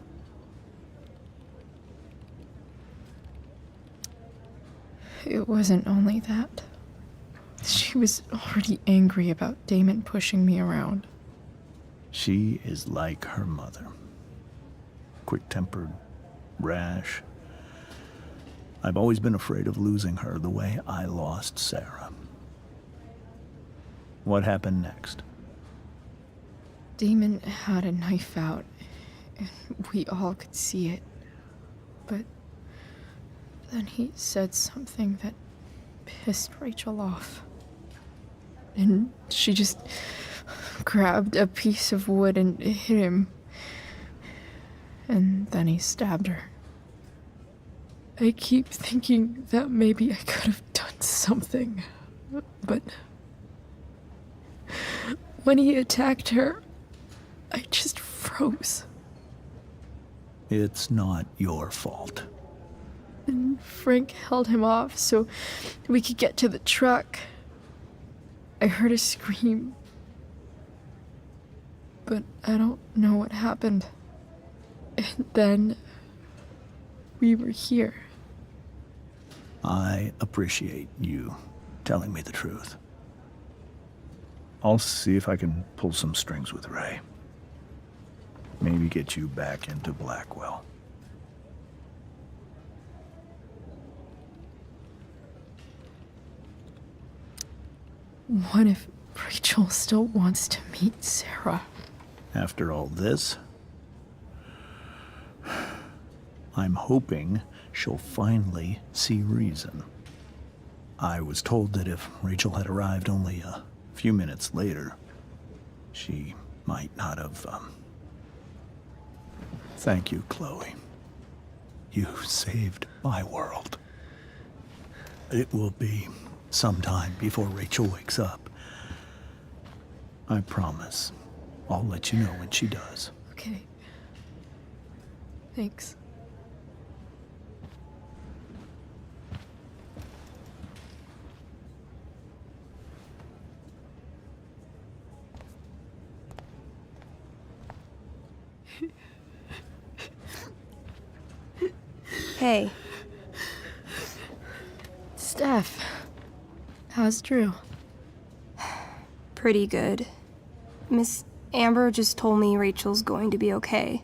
It wasn't only that. She was already angry about Damon pushing me around. She is like her mother. Quick-tempered, rash. I've always been afraid of losing her the way I lost Sarah. What happened next? Damon had a knife out, and we all could see it. But then he said something that pissed Rachel off. And she just grabbed a piece of wood and hit him. And then he stabbed her. I keep thinking that maybe I could have done something, but when he attacked her, I just froze. It's not your fault. And Frank held him off so we could get to the truck. I heard a scream, but I don't know what happened. And then we were here. I appreciate you telling me the truth. I'll see if I can pull some strings with Ray. Maybe get you back into Blackwell. What if Rachel still wants to meet Sarah? After all this, I'm hoping she'll finally see reason. I was told that if Rachel had arrived only a few minutes later, she might not have, Thank you, Chloe. You saved my world. It will be some time before Rachel wakes up. I promise. I'll let you know when she does. Okay. Thanks. Hey. Steph. How's Drew? Pretty good. Miss Amber just told me Rachel's going to be okay.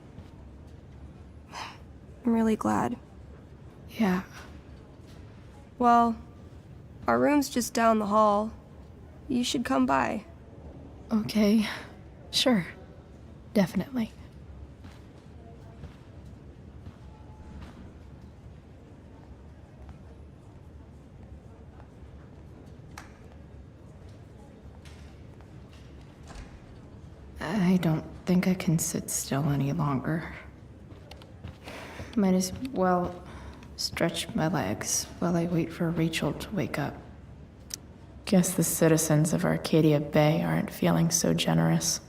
I'm really glad. Yeah. Well, our room's just down the hall. You should come by. Okay. Sure. Definitely. I don't think I can sit still any longer. Might as well stretch my legs while I wait for Rachel to wake up. Guess the citizens of Arcadia Bay aren't feeling so generous.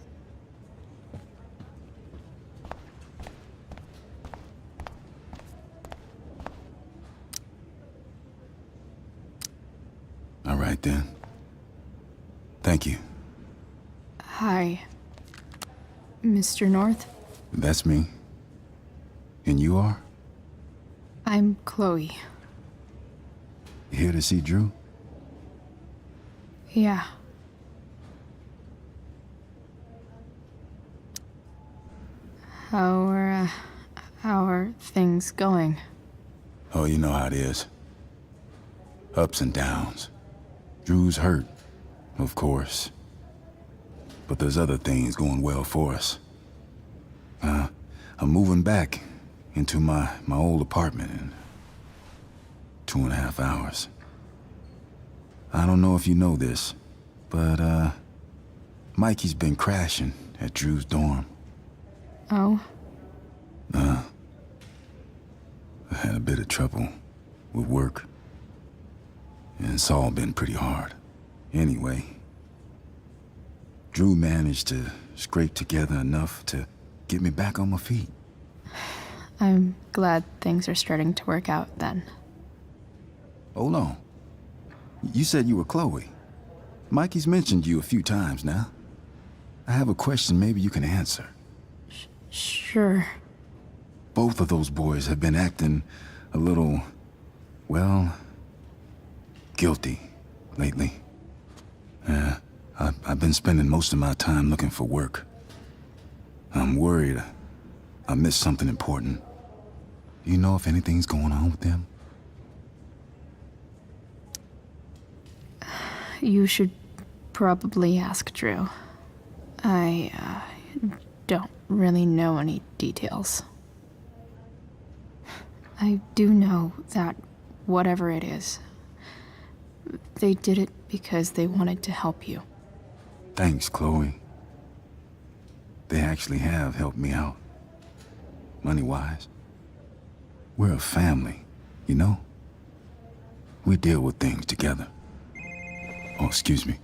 All right then. Thank you. Hi. Mr. North? That's me. And you are? I'm Chloe. Here to see Drew? Yeah. How are things going? Oh, you know how it is. Ups and downs. Drew's hurt, of course. But there's other things going well for us. I'm moving back into my old apartment in 2.5 hours. I don't know if you know this, but Mikey's been crashing at Drew's dorm. Oh? I had a bit of trouble with work. And it's all been pretty hard. Anyway, Drew managed to scraped together enough to get me back on my feet. I'm glad things are starting to work out then. Hold on. You said you were Chloe. Mikey's mentioned you a few times now. I have a question maybe you can answer. Sure. Both of those boys have been acting a little, well, guilty lately. Yeah, I've been spending most of my time looking for work. I'm worried I missed something important. Do you know if anything's going on with them? You should probably ask Drew. I don't really know any details. I do know that whatever it is, they did it because they wanted to help you. Thanks, Chloe. They actually have helped me out. Money-wise. We're a family, you know? We deal with things together. Oh, excuse me.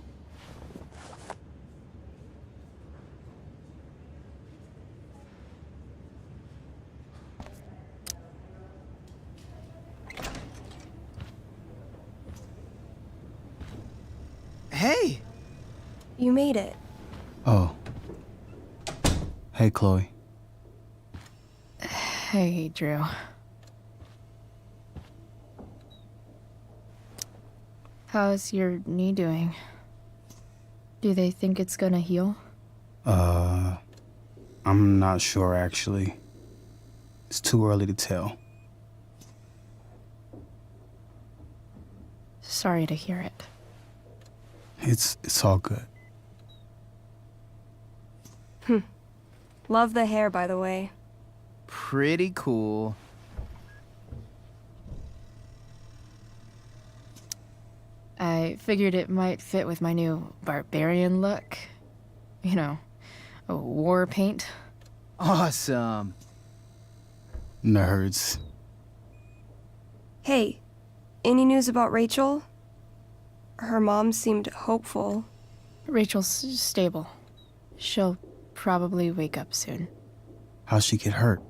Hey! You made it. Oh. Hey, Chloe. Hey, Drew. How's your knee doing? Do they think it's gonna heal? I'm not sure, actually. It's too early to tell. Sorry to hear it. It's all good. Love the hair, by the way. Pretty cool. I figured it might fit with my new barbarian look. You know, a war paint. Awesome. Nerds. Hey, any news about Rachel? Her mom seemed hopeful. Rachel's stable. She'll probably wake up soon. How'd she get hurt?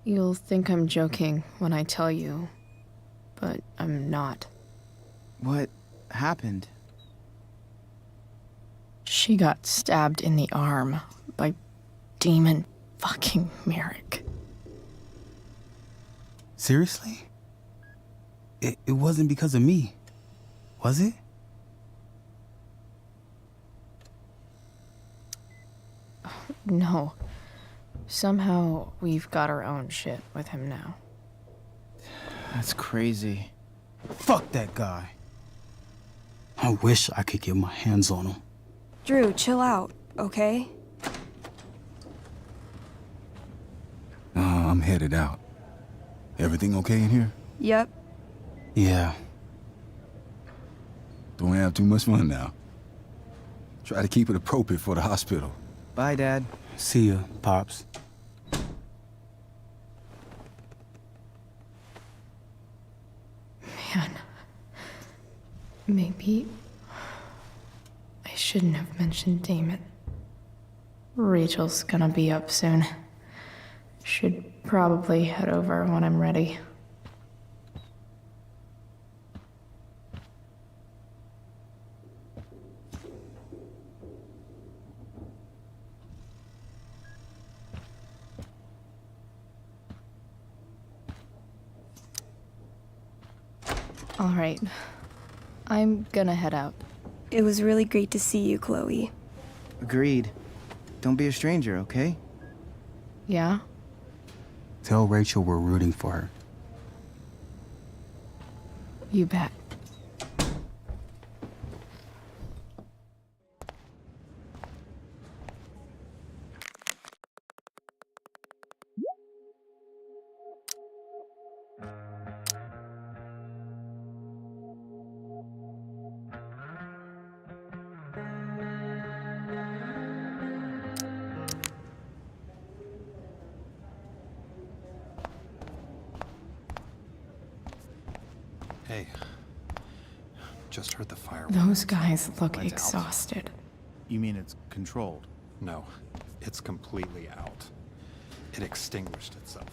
You'll think I'm joking when I tell you, but I'm not. What happened? She got stabbed in the arm by Demon fucking Merrick. Seriously? It wasn't because of me, was it? No. Somehow we've got our own shit with him now. That's crazy. Fuck that guy. I wish I could get my hands on him. Drew, chill out, okay? I'm headed out. Everything okay in here? Yep. Yeah. Don't have too much fun now. Try to keep it appropriate for the hospital. Bye, Dad. See ya, Pops. Man. Maybe I shouldn't have mentioned Damon. Rachel's gonna be up soon. Should probably head over when I'm ready. All right. I'm gonna head out. It was really great to see you, Chloe. Agreed. Don't be a stranger, okay? Yeah? Tell Rachel we're rooting for her. You bet. Hey, just heard the fire. Those guys look exhausted. You mean it's controlled? No, It's completely out. It extinguished itself.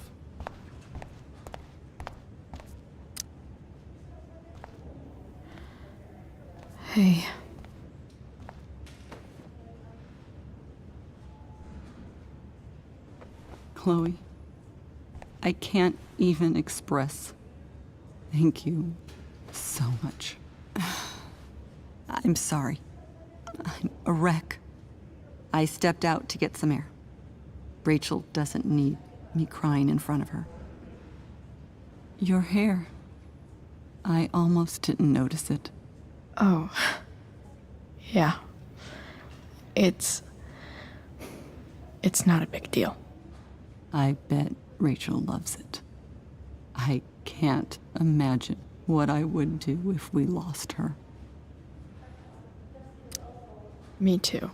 Hey. Chloe, I can't even express thank you so much. I'm sorry. I'm a wreck. I stepped out to get some air. Rachel doesn't need me crying in front of her. Your hair. I almost didn't notice it. Oh. Yeah. It's not a big deal. I bet Rachel loves it. I can't imagine what I would do if we lost her. Me too.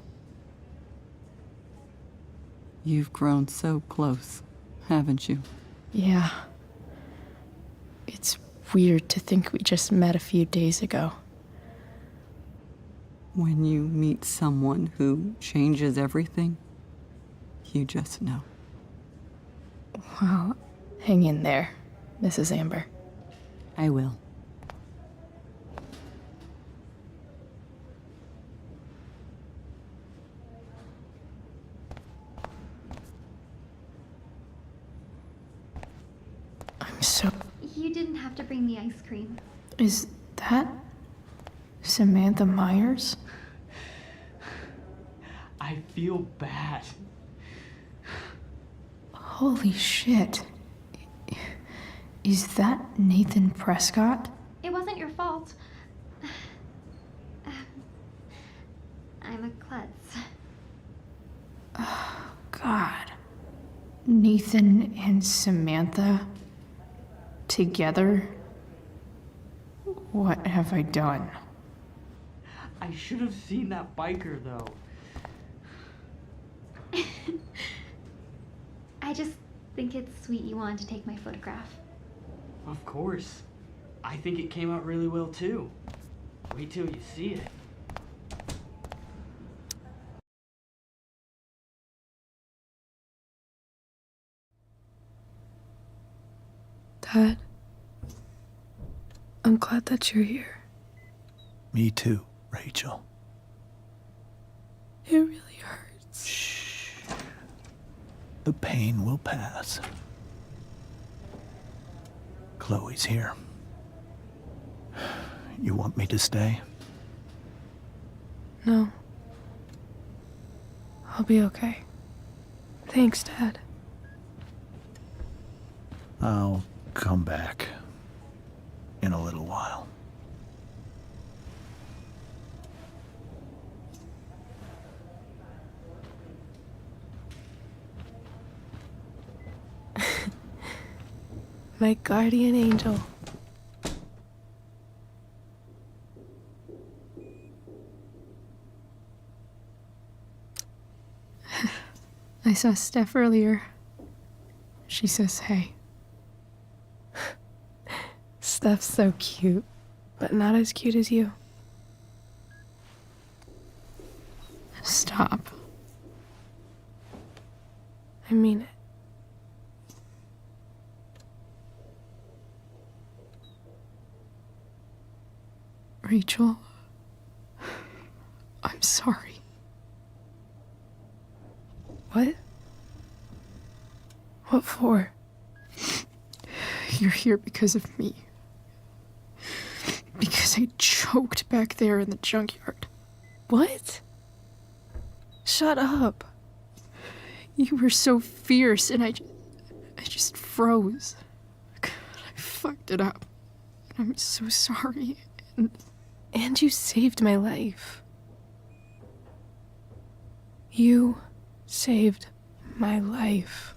You've grown so close, haven't you? Yeah. It's weird to think we just met a few days ago. When you meet someone who changes everything, you just know. Well, hang in there, Mrs. Amber. I will. I'm so... You didn't have to bring me ice cream. Is that Samantha Myers? I feel bad. Holy shit. Is that Nathan Prescott? It wasn't your fault. I'm a klutz. Oh, God. Nathan and Samantha together? What have I done? I should have seen that biker, though. I just think it's sweet you wanted to take my photograph. Of course. I think it came out really well, too. Wait till you see it. Dad, I'm glad that you're here. Me too, Rachel. It really hurts. Shh. The pain will pass. Chloe's here. You want me to stay? No. I'll be okay. Thanks, Dad. I'll come back in a little while. My guardian angel. I saw Steph earlier. She says hey. Steph's so cute, but not as cute as you. Stop. I mean it. Rachel, I'm sorry. What? What for? You're here because of me. Because I choked back there in the junkyard. What? Shut up. You were so fierce and I just froze. God, I fucked it up. And I'm so sorry. And you saved my life. You saved my life.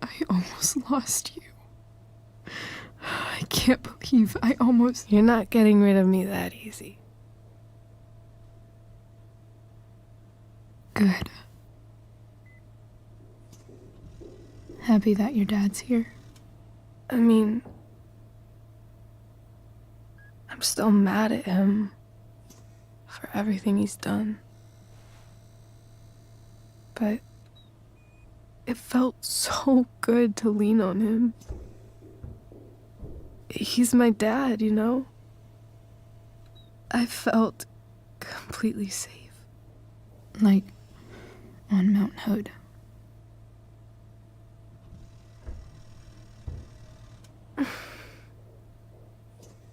I almost lost you. I can't believe I almost... You're not getting rid of me that easy. Good. Happy that your dad's here. I mean, I'm still mad at him. for everything he's done. But it felt so good to lean on him. He's my dad, you know? I felt completely safe. Like on Mount Hood.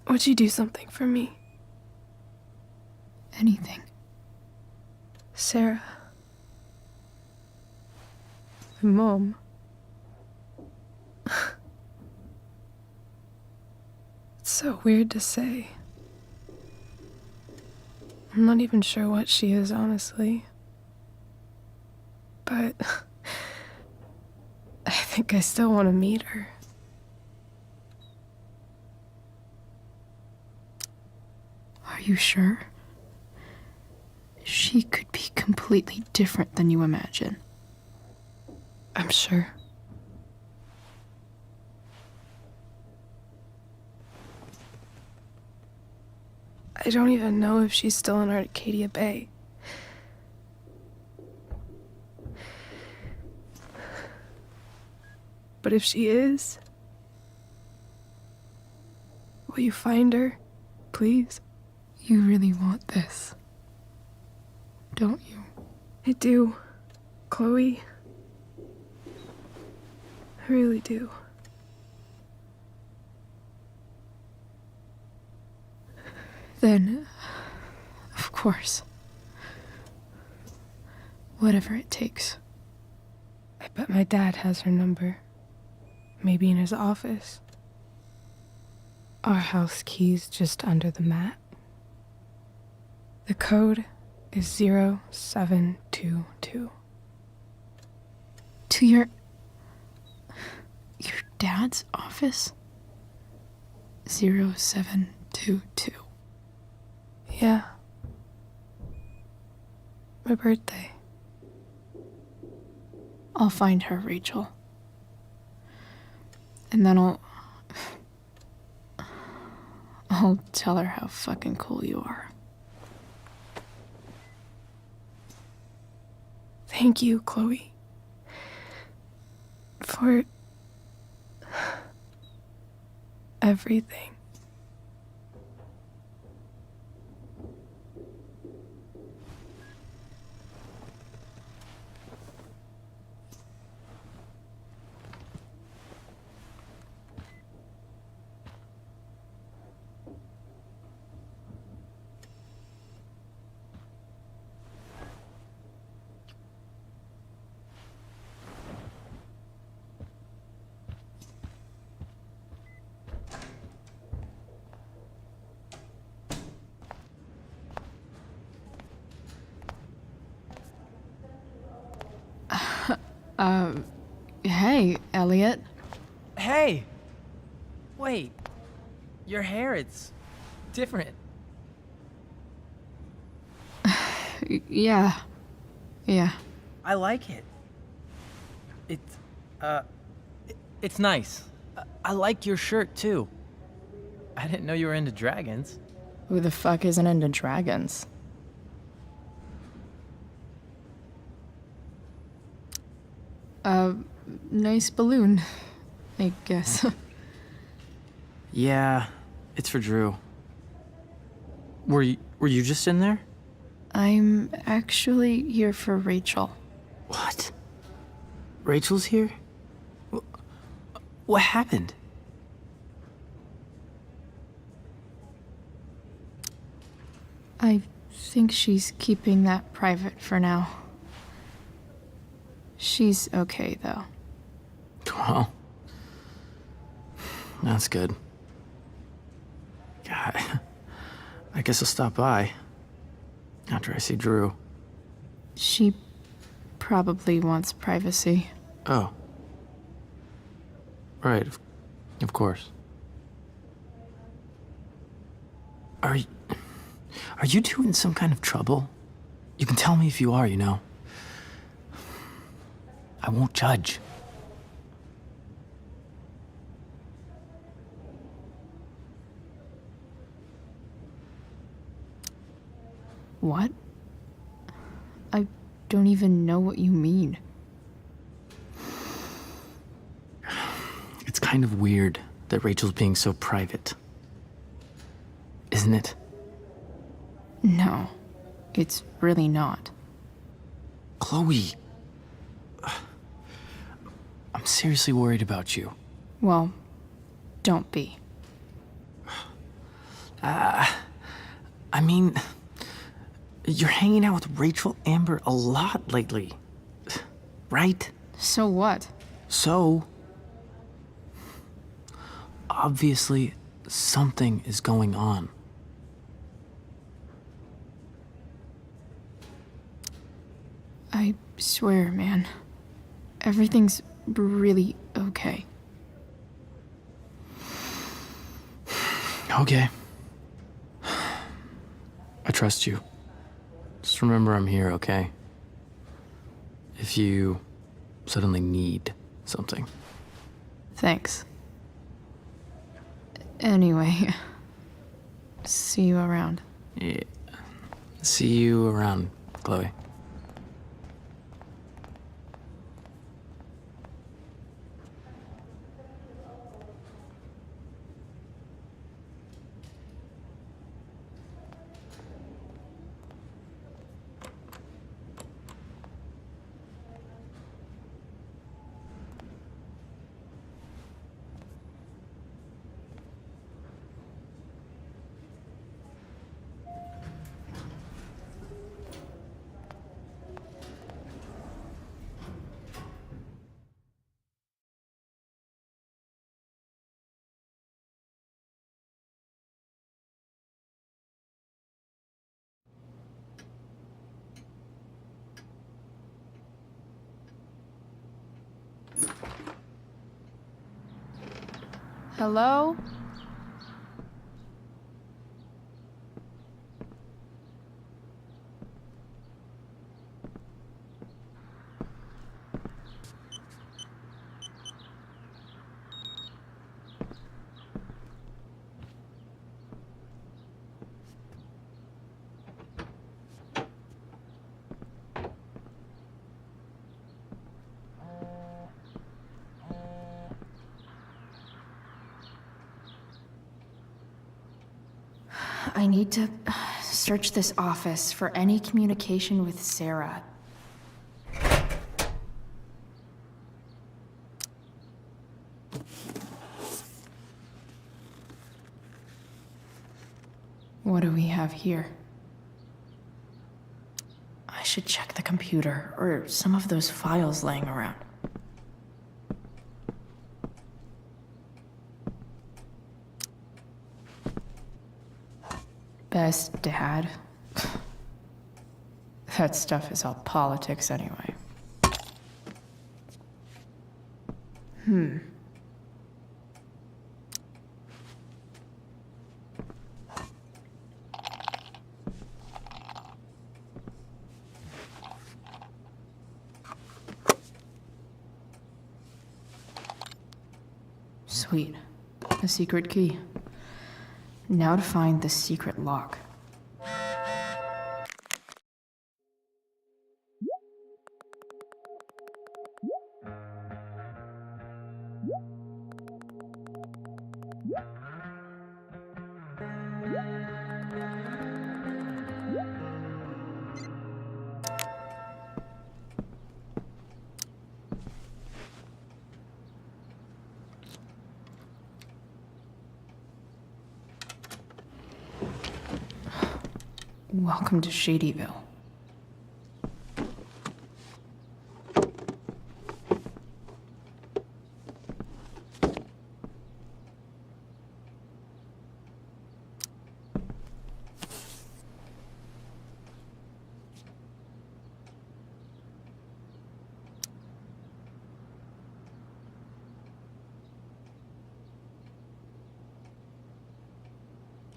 Would you do something for me? Anything. Sarah. My mom. It's so weird to say. I'm not even sure what she is, honestly. But I think I still want to meet her. Are you sure? She could be completely different than you imagine. I'm sure. I don't even know if she's still in Arcadia Bay. But if she is, will you find her, please? You really want this, don't you? I do, Chloe. I really do. Then, of course. Whatever it takes. I bet my dad has her number. Maybe in his office. Our house key's just under the mat. The code is 0722. To your dad's office? 0722. Yeah. My birthday. I'll find her, Rachel. And then I'll tell her how fucking cool you are. Thank you, Chloe. For everything. Hey, Elliot. Hey! Wait. Your hair, it's different. Yeah. I like it. It's nice. I like your shirt, too. I didn't know you were into dragons. Who the fuck isn't into dragons? Nice balloon, I guess. Yeah, it's for Drew. Were you just in there? I'm actually here for Rachel. What? Rachel's here? What happened? I think she's keeping that private for now. She's okay, though. Well, that's good. God, I guess I'll stop by after I see Drew. She probably wants privacy. Oh. Right, of course. Are you two in some kind of trouble? You can tell me if you are, you know. I won't judge. What? I don't even know what you mean. It's kind of weird that Rachel's being so private. Isn't it? No, it's really not. Chloe! I'm seriously worried about you. Well, don't be. I mean, you're hanging out with Rachel Amber a lot lately, right? So what? So, obviously, something is going on. I swear, man. Everything's really okay. Okay. I trust you. Just remember I'm here, okay? If you suddenly need something. Thanks. Anyway, see you around. Yeah. See you around, Chloe. Hello? I need to search this office for any communication with Sarah. What do we have here? I should check the computer or some of those files laying around. Best dad. That stuff is all politics anyway. Sweet. A secret key. Now to find the secret lock. Welcome to Shadyville.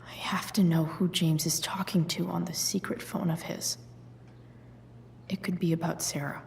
I have to know who James is talking to on the secret phone of his. It could be about Sarah.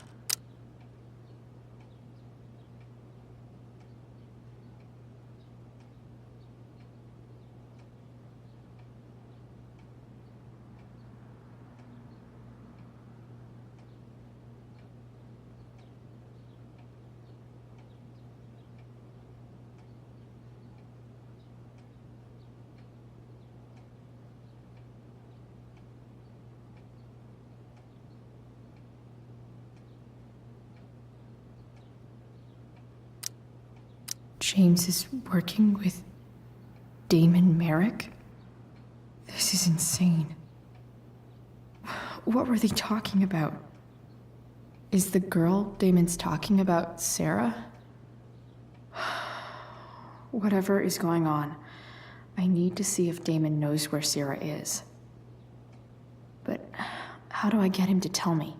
James is working with Damon Merrick? This is insane. What were they talking about? Is the girl Damon's talking about Sarah? Whatever is going on, I need to see if Damon knows where Sarah is. But how do I get him to tell me?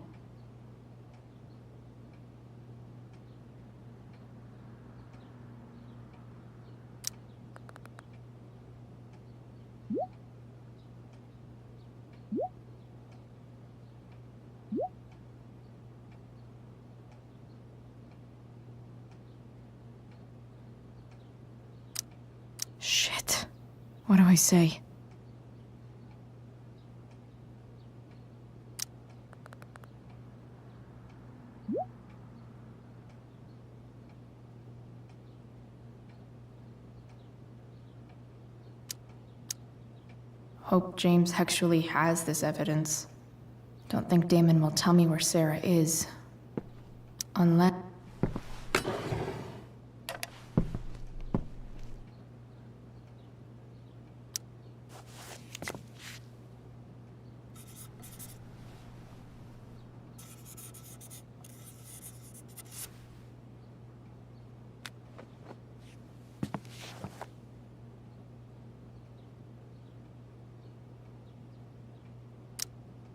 Shit. What do I say? Hope James actually has this evidence. Don't think Damon will tell me where Sarah is. Unless...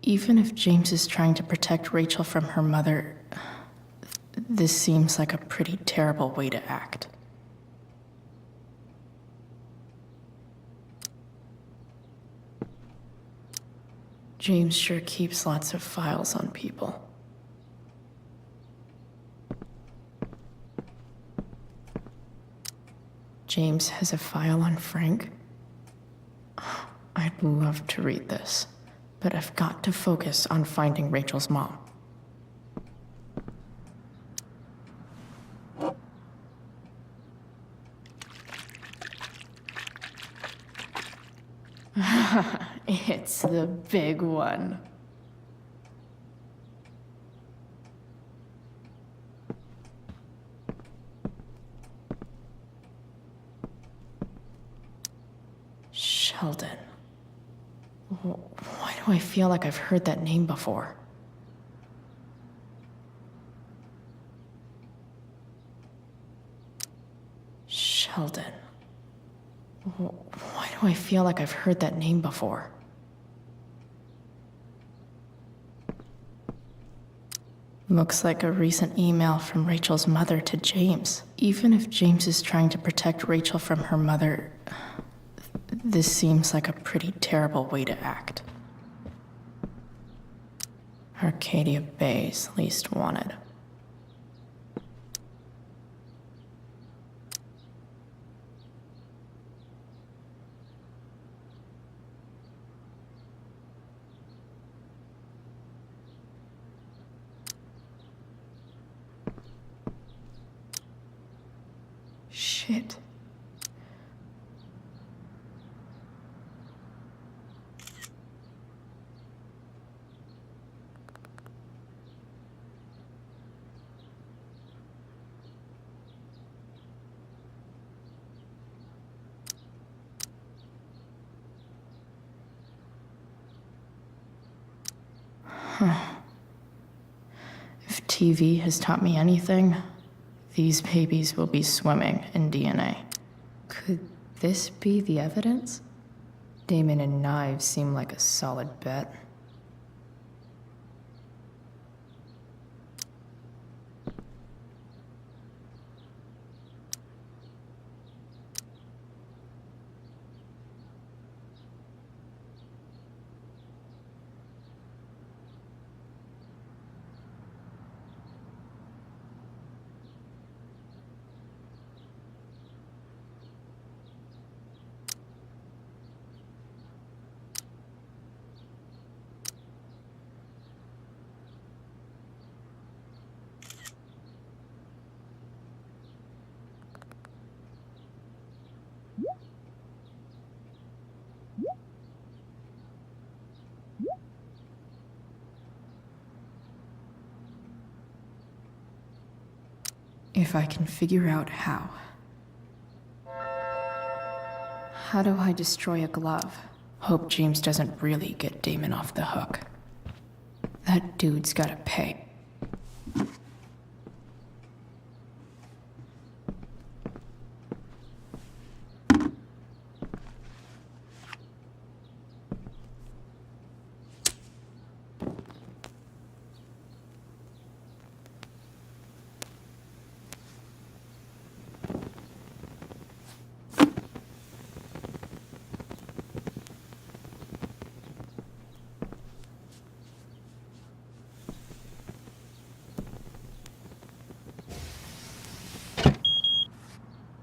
Even if James is trying to protect Rachel from her mother, this seems like a pretty terrible way to act. James sure keeps lots of files on people. James has a file on Frank? I'd love to read this, but I've got to focus on finding Rachel's mom. It's the big one. Sheldon. Why do I feel like I've heard that name before? Sheldon. Why do I feel like I've heard that name before? Looks like a recent email from Rachel's mother to James. Even if James is trying to protect Rachel from her mother, this seems like a pretty terrible way to act. Arcadia Bay's least wanted. Shit. If TV has taught me anything, these babies will be swimming in DNA. Could this be the evidence? Damon and knives seem like a solid bet. If I can figure out how. How do I destroy a glove? Hope James doesn't really get Damon off the hook. That dude's gotta pay.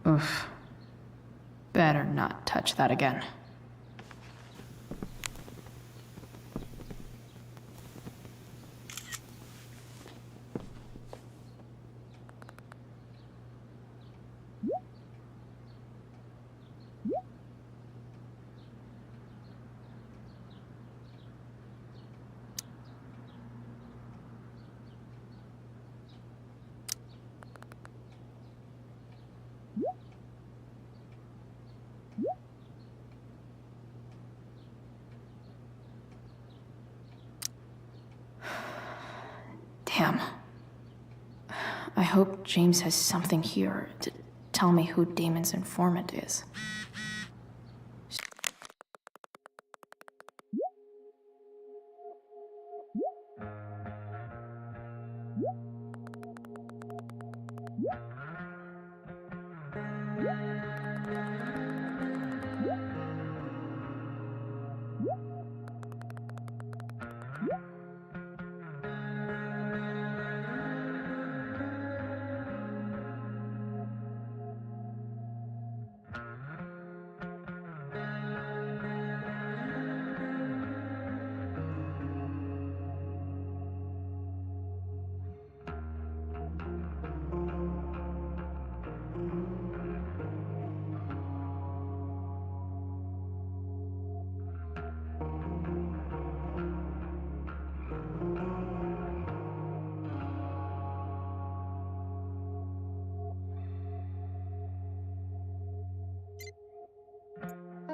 Oof. Better not touch that again. Damn. I hope James has something here to tell me who Damon's informant is.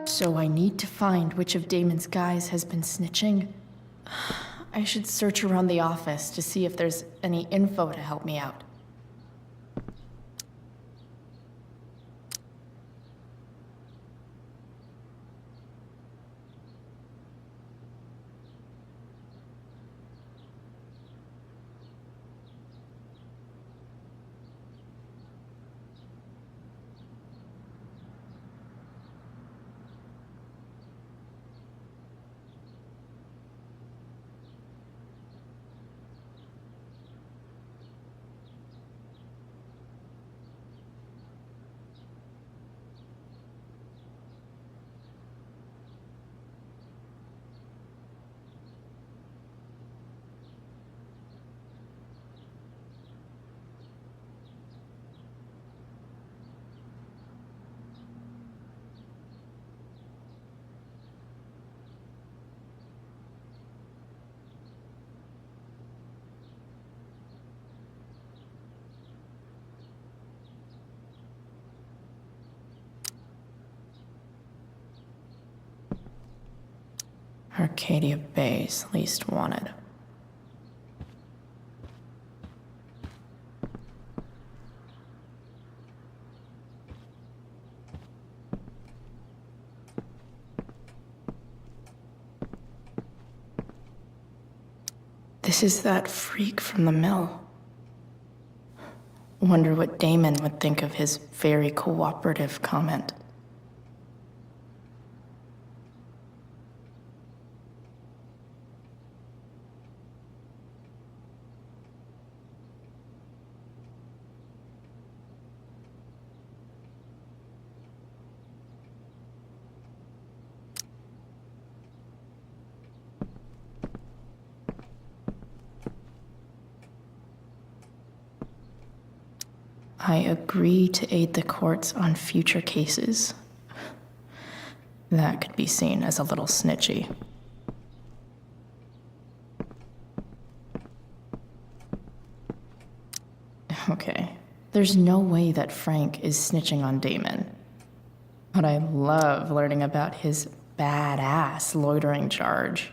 So I need to find which of Damon's guys has been snitching. I should search around the office to see if there's any info to help me out. Arcadia Bay's least wanted. This is that freak from the mill. Wonder what Damon would think of his very cooperative comment. I agree to aid the courts on future cases. That could be seen as a little snitchy. Okay, there's no way that Frank is snitching on Damon. But I love learning about his badass loitering charge.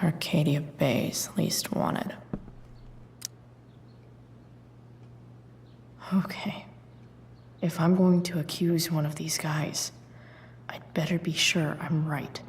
Arcadia Bay's least wanted. Okay. If I'm going to accuse one of these guys, I'd better be sure I'm right.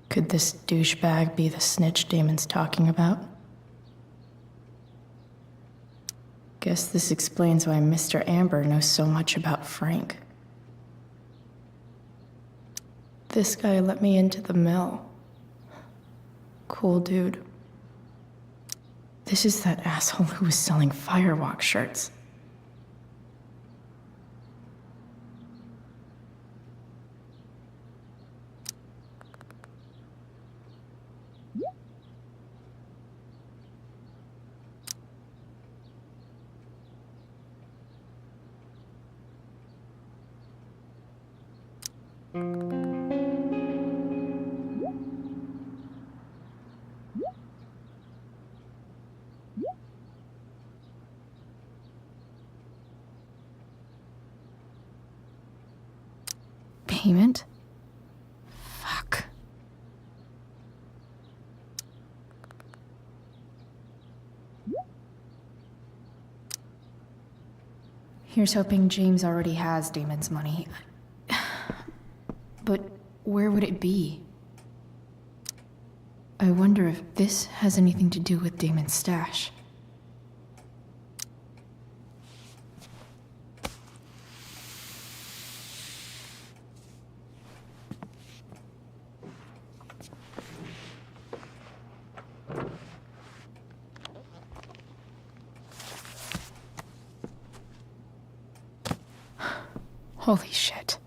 Could this douchebag be the snitch Damon's talking about? Guess this explains why Mr. Amber knows so much about Frank. This guy let me into the mill. Cool dude. This is that asshole who was selling Firewalk shirts. Payment? Fuck. Here's hoping James already has Damon's money. But where would it be? I wonder if this has anything to do with Damon's stash. Holy shit.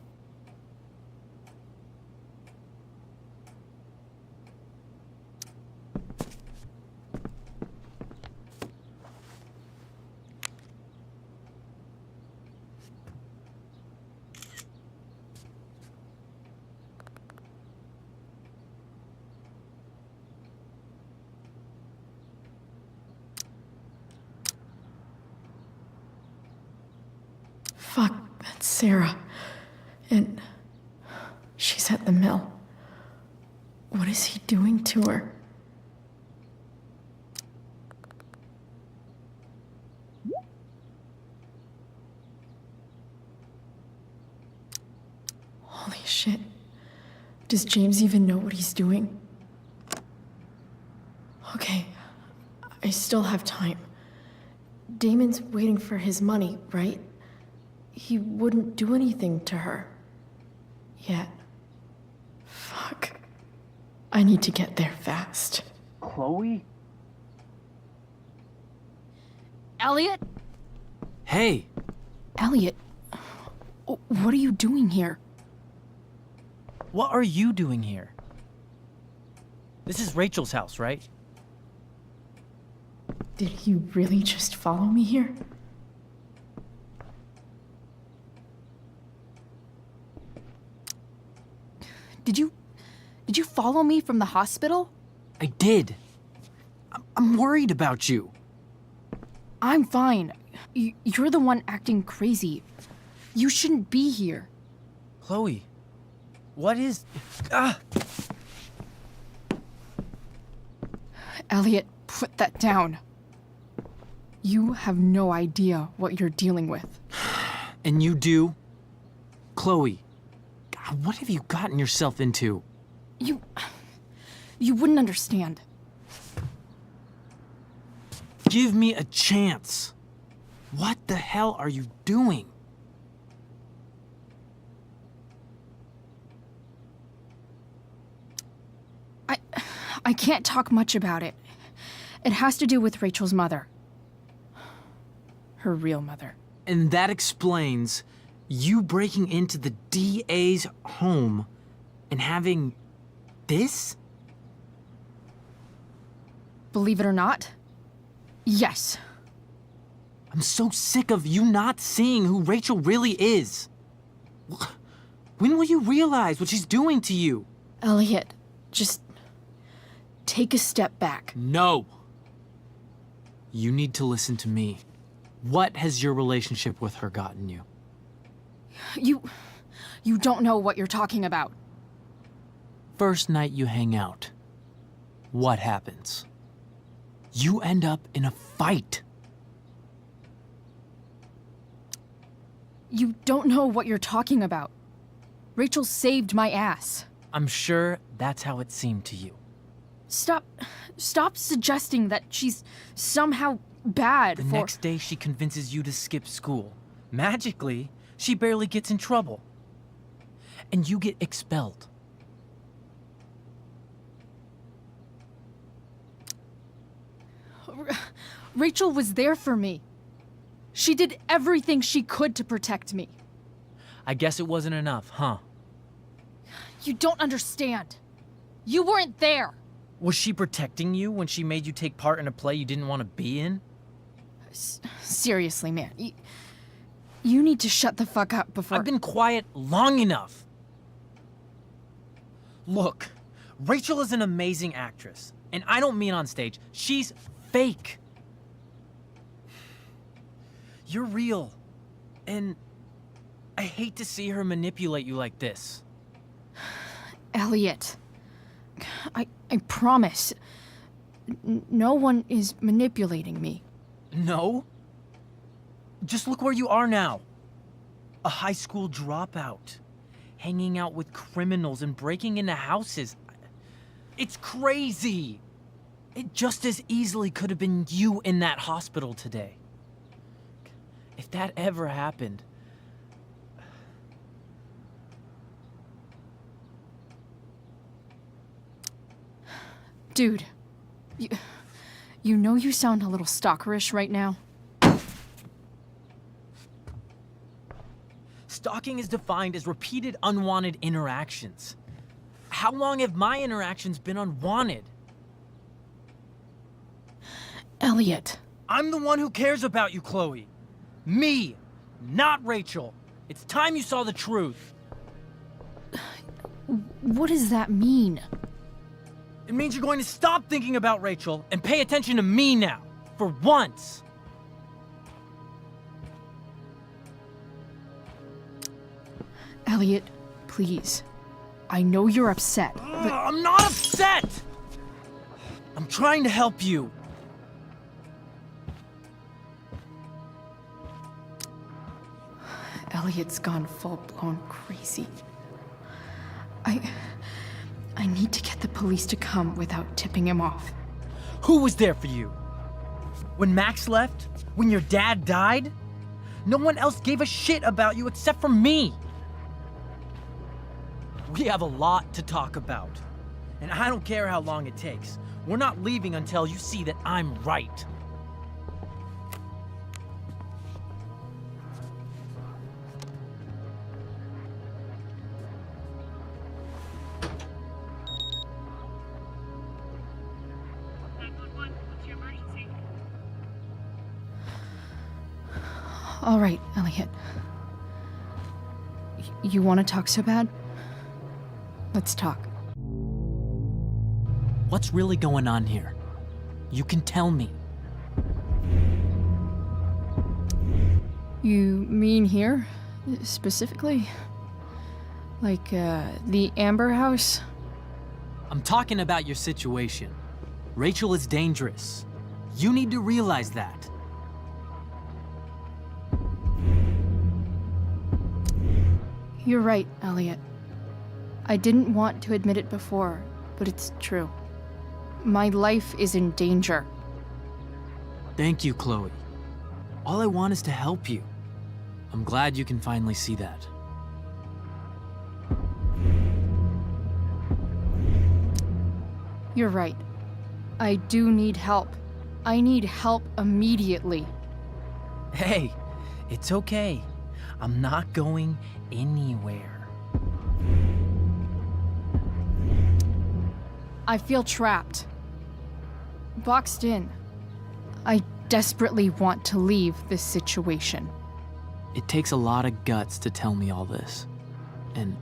Fuck, that's Sarah. And she's at the mill. What is he doing to her? Holy shit. Does James even know what he's doing? Okay, I still have time. Damon's waiting for his money, right? He wouldn't do anything to her. Yet. Fuck. I need to get there fast. Chloe? Elliot? Hey! Elliot, what are you doing here? What are you doing here? This is Rachel's house, right? Did he really just follow me here? Did you follow me from the hospital? I did. I'm worried about you. I'm fine. You're the one acting crazy. You shouldn't be here. Chloe, what is... Ah! Elliot, put that down. You have no idea what you're dealing with. And you do? Chloe, God, what have you gotten yourself into? You wouldn't understand. Give me a chance. What the hell are you doing? I can't talk much about it. It has to do with Rachel's mother. Her real mother. And that explains you breaking into the DA's home and having this? Believe it or not, yes. I'm so sick of you not seeing who Rachel really is. When will you realize what she's doing to you? Elliot, just take a step back. No. You need to listen to me. What has your relationship with her gotten you? You don't know what you're talking about. First night you hang out, what happens? You end up in a fight. You don't know what you're talking about. Rachel saved my ass. I'm sure that's how it seemed to you. Stop suggesting that she's somehow bad The for— next day she convinces you to skip school. Magically, she barely gets in trouble. And you get expelled. Rachel was there for me. She did everything she could to protect me. I guess it wasn't enough, huh? You don't understand. You weren't there. Was she protecting you when she made you take part in a play you didn't want to be in? Seriously, man. You need to shut the fuck up before— I've been quiet long enough. Look, Rachel is an amazing actress. And I don't mean on stage. She's fake. You're real. And I hate to see her manipulate you like this. Elliot, I promise, no one is manipulating me. No? Just look where you are now. A high school dropout. Hanging out with criminals and breaking into houses. It's crazy. It just as easily could have been you in that hospital today. If that ever happened... Dude, you know you sound a little stalkerish right now. Stalking is defined as repeated unwanted interactions. How long have my interactions been unwanted? Elliot. I'm the one who cares about you, Chloe. Me, not Rachel. It's time you saw the truth. What does that mean? It means you're going to stop thinking about Rachel and pay attention to me now, for once. Elliot, please. I know you're upset, but— I'm not upset! I'm trying to help you. Elliot's gone full-blown crazy. I need to get the police to come without tipping him off. Who was there for you? When Max left? When your dad died? No one else gave a shit about you except for me. We have a lot to talk about. And I don't care how long it takes. We're not leaving until you see that I'm right. All right, Elliot. You want to talk so bad? Let's talk. What's really going on here? You can tell me. You mean here, specifically? Like, the Amber House? I'm talking about your situation. Rachel is dangerous. You need to realize that. You're right, Elliot. I didn't want to admit it before, but it's true. My life is in danger. Thank you, Chloe. All I want is to help you. I'm glad you can finally see that. You're right. I do need help. I need help immediately. Hey, it's okay. I'm not going anywhere. I feel trapped. Boxed in. I desperately want to leave this situation. It takes a lot of guts to tell me all this. And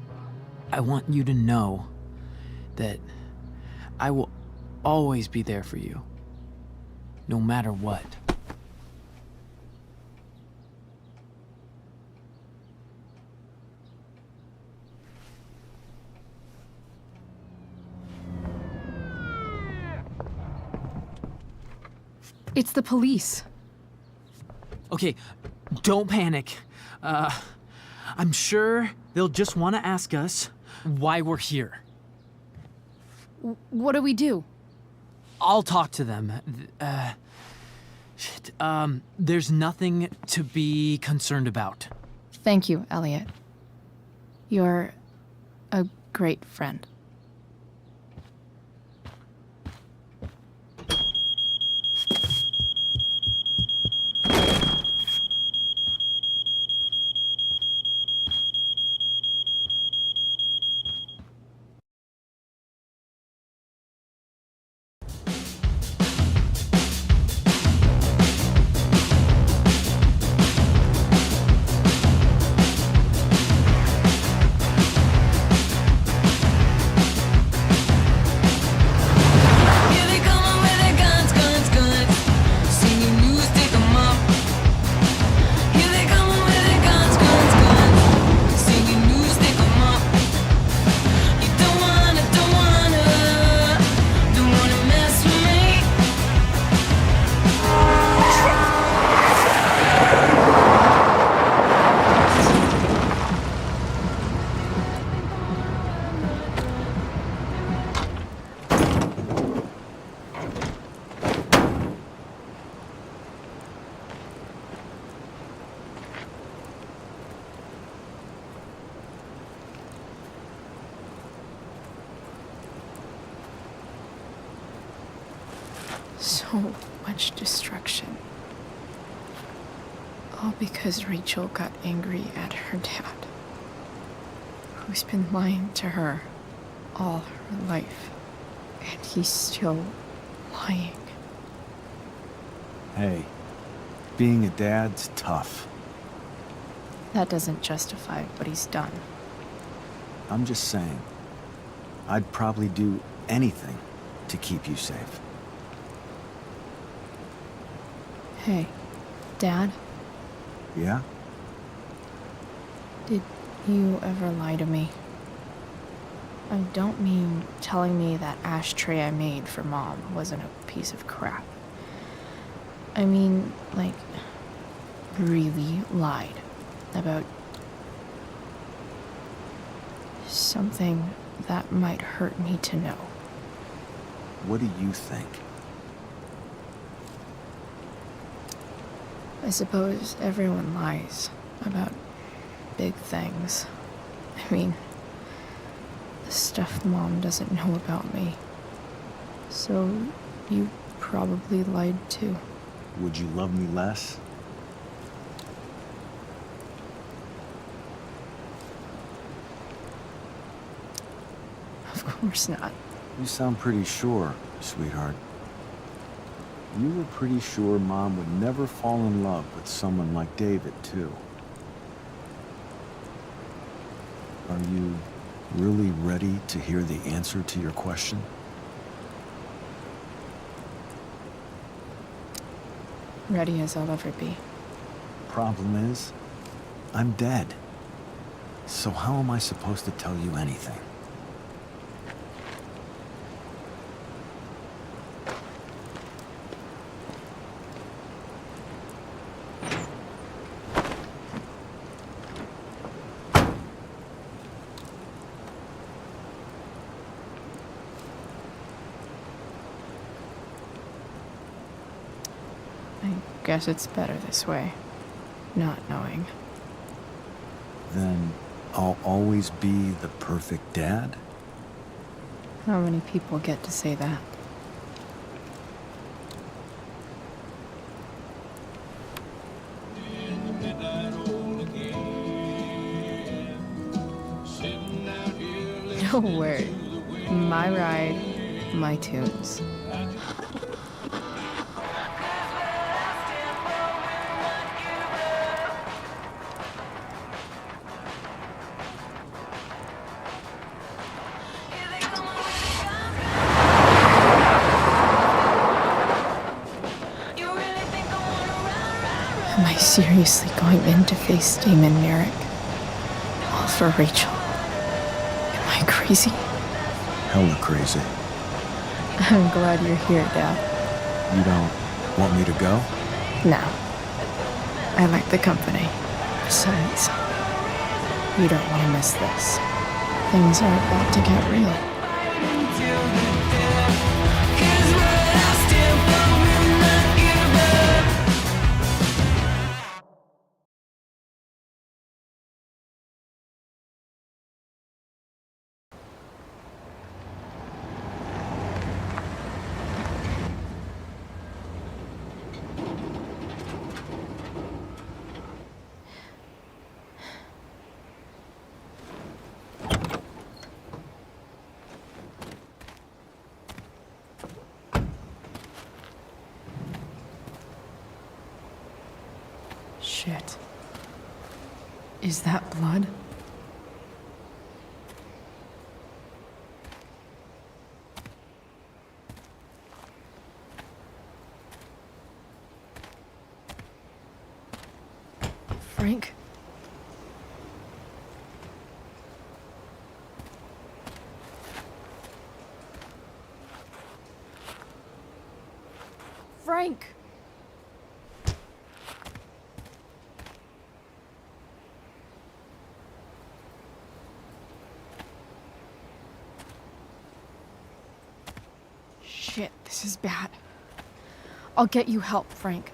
I want you to know that I will always be there for you, no matter what. It's the police. Okay, don't panic. I'm sure they'll just want to ask us why we're here. What do we do? I'll talk to them. There's nothing to be concerned about. Thank you, Elliot. You're a great friend. So much destruction. All because Rachel got angry at her dad, who's been lying to her all her life. And he's still lying. Hey, being a dad's tough. That doesn't justify what he's done. I'm just saying, I'd probably do anything to keep you safe. Hey, Dad? Yeah? Did you ever lie to me? I don't mean telling me that ashtray I made for Mom wasn't a piece of crap. I mean, like, really lied about something that might hurt me to know. What do you think? I suppose everyone lies about big things. I mean, the stuff Mom doesn't know about me. So you probably lied too. Would you love me less? Of course not. You sound pretty sure, sweetheart. You were pretty sure Mom would never fall in love with someone like David, too. Are you really ready to hear the answer to your question? Ready as I'll ever be. Problem is, I'm dead. So how am I supposed to tell you anything? I guess it's better this way, not knowing. Then I'll always be the perfect dad? How many people get to say that? No word. My ride, my tunes. Am I seriously going in to face Damon Merrick? All for Rachel? Am I crazy? Hella crazy. I'm glad you're here, Dad. You don't want me to go? No. I like the company. Besides, you don't want to miss this. Things are about to get real. Shit. Is that blood? Frank? Frank! Shit, this is bad. I'll get you help, Frank.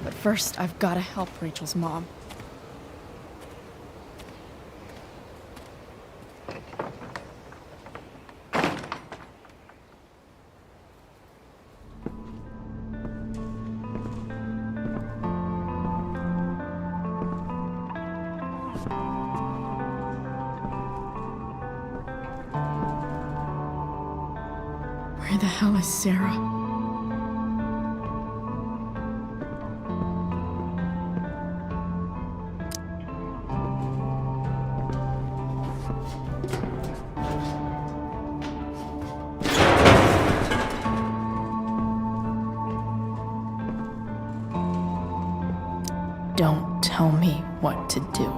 But first, I've got to help Rachel's mom. Where the hell is Sarah? Don't tell me what to do.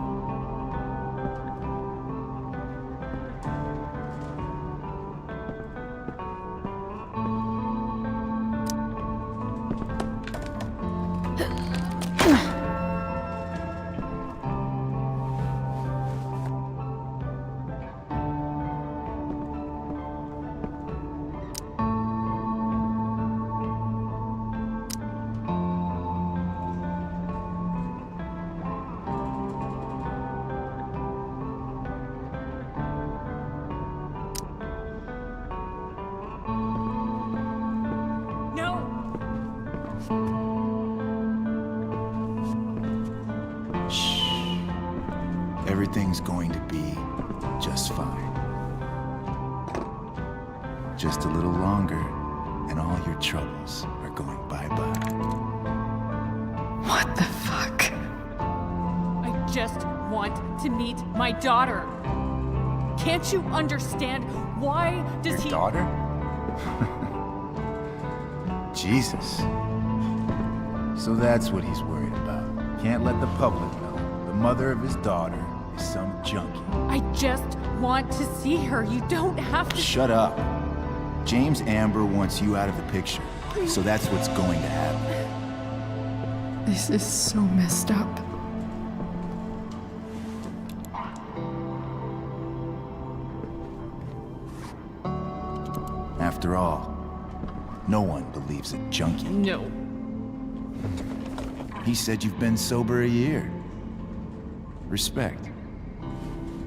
Everything's going to be just fine. Just a little longer, and all your troubles are going bye-bye. What the fuck? I just want to meet my daughter. Can't you understand? Why does Your he... daughter? Jesus. So that's what he's worried about. Can't let the public know. The mother of his daughter is some junkie. I just want to see her. You don't have to... Shut up. James Amber wants you out of the picture. So that's what's going to happen. This is so messed up. After all, no one believes a junkie. No. He said you've been sober a year. Respect.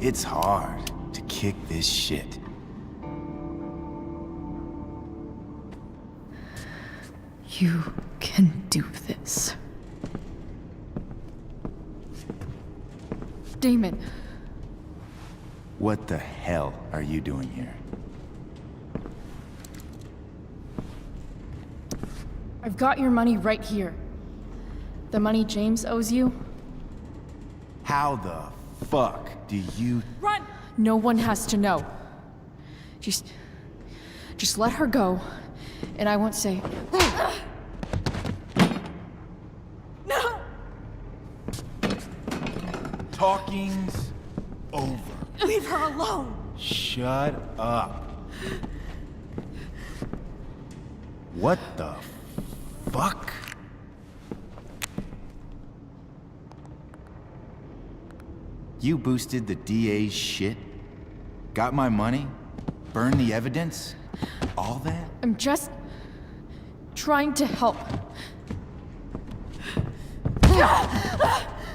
It's hard to kick this shit. You can do this. Damon. What the hell are you doing here? I've got your money right here. The money James owes you. How the fuck do you... Run! No one has to know. Just let her go, and I won't say... No! Talking's over. Leave her alone! Shut up. What the fuck? You boosted the DA's shit? Got my money? Burned the evidence? All that? I'm just... trying to help.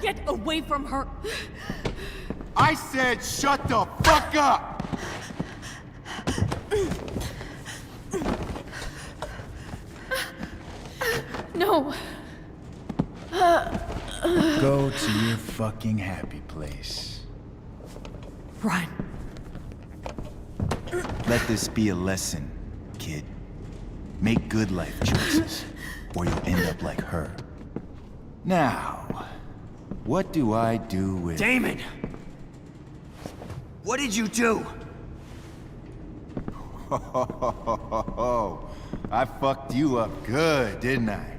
Get away from her! I said shut the fuck up! No. Go to your fucking happy place. Run. Let this be a lesson, kid. Make good life choices, or you'll end up like her. Now, what do I do with... Damon! What did you do? I fucked you up good, didn't I?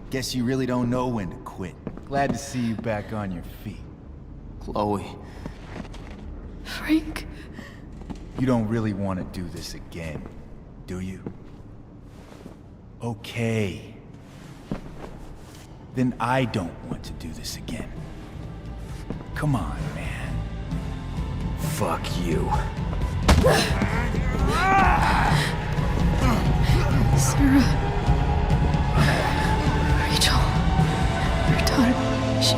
Guess you really don't know when to quit. Glad to see you back on your feet. Chloe. Frank? You don't really want to do this again, do you? Okay. Then I don't want to do this again. Come on, man. Fuck you. Sarah. Rachel. Your daughter, she...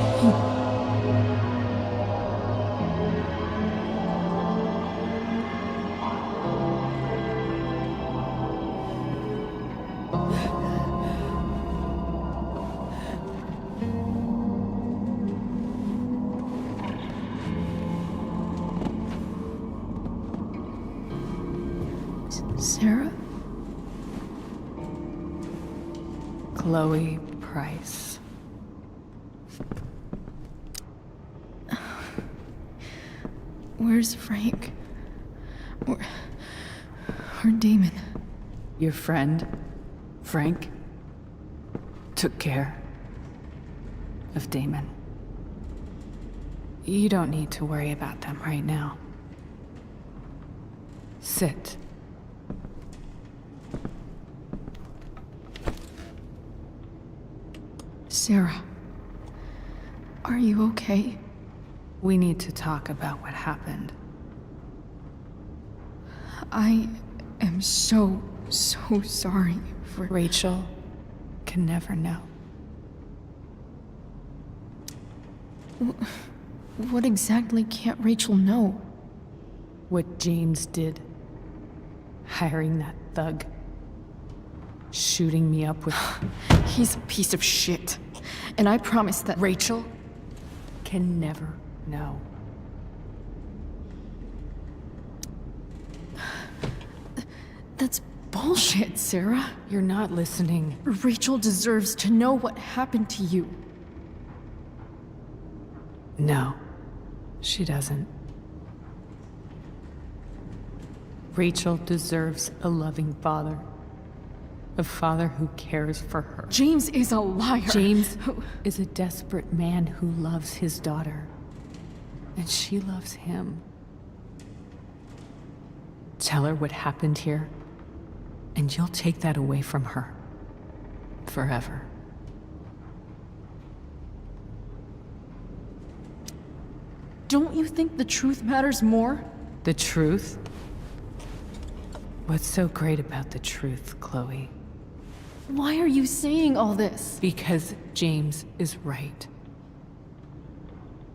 Sarah? Chloe Price. Where's Frank? Or Damon? Your friend, Frank, took care of Damon. You don't need to worry about them right now. Sit. Sarah, are you okay? We need to talk about what happened. I am so sorry for... Rachel can never know. What exactly can't Rachel know? What James did. Hiring that thug. Shooting me up with... He's a piece of shit. And I promise that... Rachel can never know. That's bullshit, Sarah. You're not listening. Rachel deserves to know what happened to you. No, she doesn't. Rachel deserves a loving father. A father who cares for her. James is a liar. James is a desperate man who loves his daughter. And she loves him. Tell her what happened here, and you'll take that away from her. Forever. Don't you think the truth matters more? The truth? What's so great about the truth, Chloe? Why are you saying all this? Because James is right.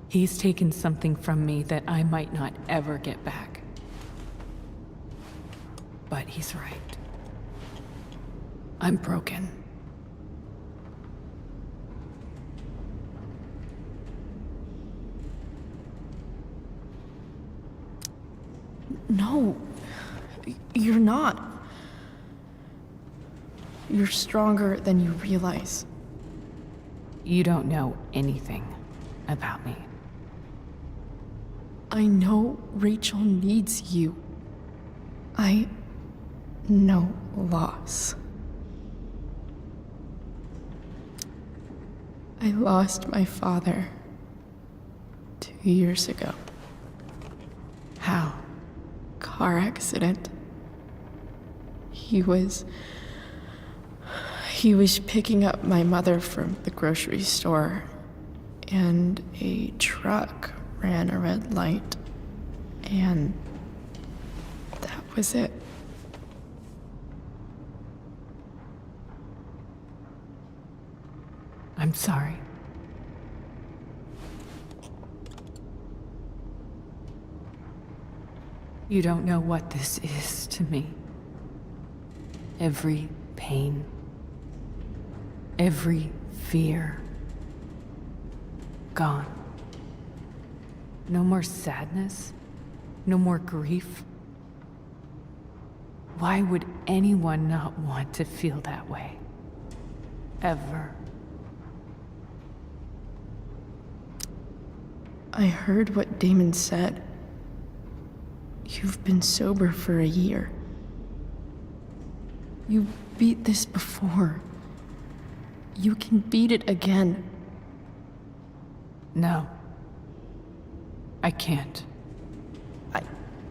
He's taken something from me that I might not ever get back. But he's right. I'm broken. No, you're not. You're stronger than you realize. You don't know anything about me. I know Rachel needs you. I know loss. I lost my father 2 years ago. How? Car accident. He was picking up my mother from the grocery store, and a truck ran a red light, and that was it. I'm sorry. You don't know what this is to me. Every pain, every fear, gone. No more sadness, no more grief. Why would anyone not want to feel that way? Ever. I heard what Damon said. You've been sober for a year. You beat this before. You can beat it again. No. I can't.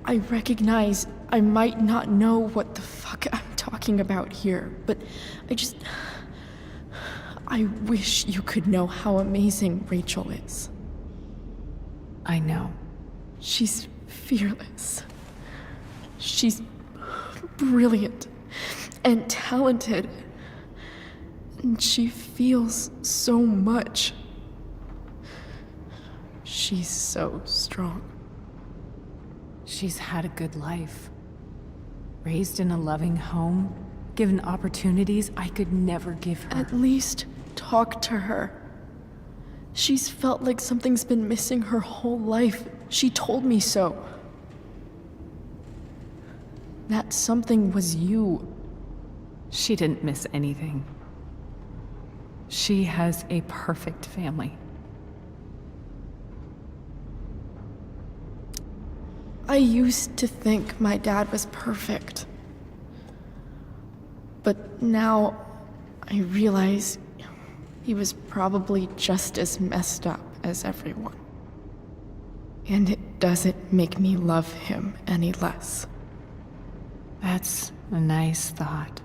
I recognize I might not know what the fuck I'm talking about here, but I wish you could know how amazing Rachel is. I know. She's fearless. She's brilliant and talented. And she feels so much. She's so strong. She's had a good life. Raised in a loving home, given opportunities I could never give her. At least talk to her. She's felt like something's been missing her whole life. She told me so. That something was you. She didn't miss anything. She has a perfect family. I used to think my dad was perfect. But now I realize he was probably just as messed up as everyone. And it doesn't make me love him any less. That's a nice thought.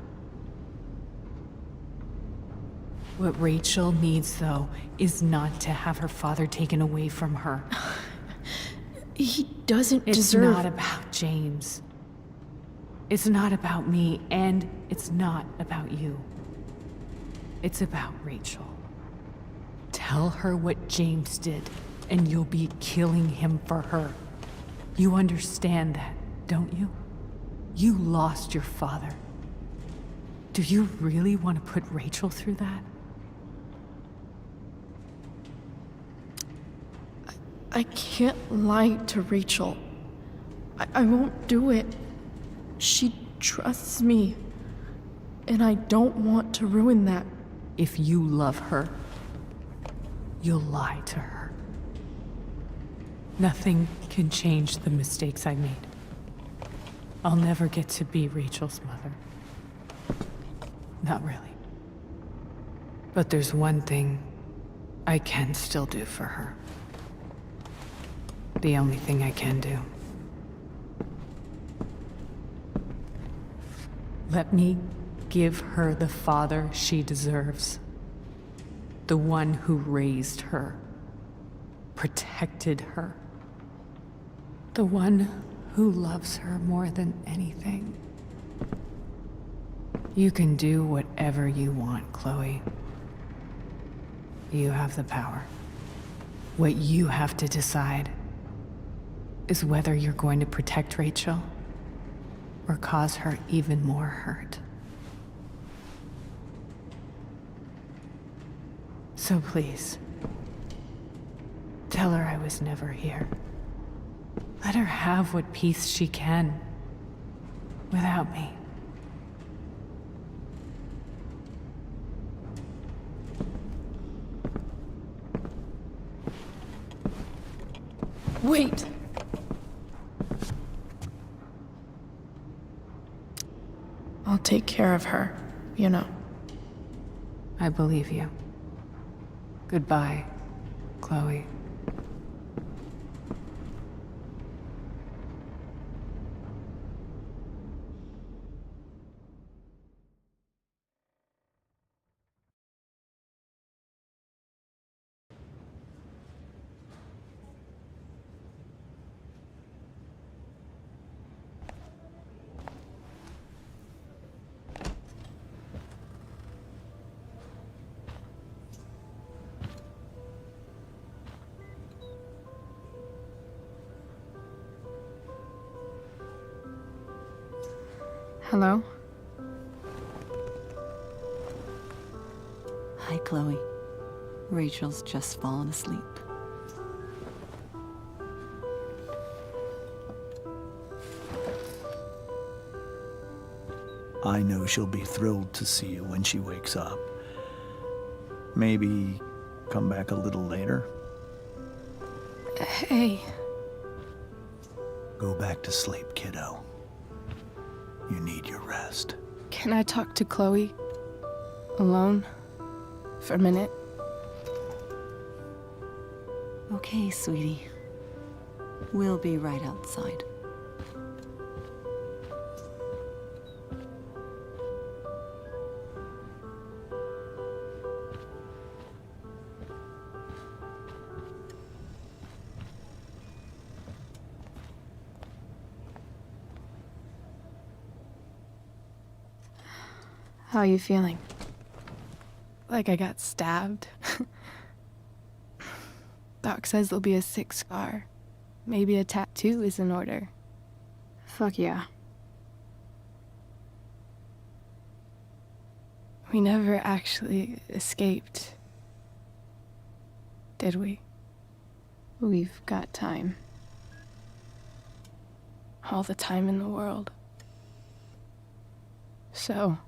What Rachel needs, though, is not to have her father taken away from her. He doesn't It's deserve... not about James. It's not about me, and it's not about you. It's about Rachel. Tell her what James did, and you'll be killing him for her. You understand that, don't you? You lost your father. Do you really want to put Rachel through that? I can't lie to Rachel. I won't do it. She trusts me. And I don't want to ruin that. If you love her, you'll lie to her. Nothing can change the mistakes I made. I'll never get to be Rachel's mother. Not really. But there's one thing I can still do for her. The only thing I can do. Let me give her the father she deserves. The one who raised her, protected her. The one who loves her more than anything. You can do whatever you want, Chloe. You have the power. What you have to decide is whether you're going to protect Rachel or cause her even more hurt. So please, tell her I was never here. Let her have what peace she can without me. Wait! I'll take care of her, you know. I believe you. Goodbye, Chloe. Hello? Hi, Chloe. Rachel's just fallen asleep. I know she'll be thrilled to see you when she wakes up. Maybe come back a little later? Hey. Go back to sleep, kiddo. You need your rest. Can I talk to Chloe? Alone? For a minute? Okay, sweetie. We'll be right outside. How are you feeling? Like I got stabbed? Doc says there'll be a 6 scar. Maybe a tattoo is in order. Fuck yeah. We never actually escaped, did we? We've got time. All the time in the world. So,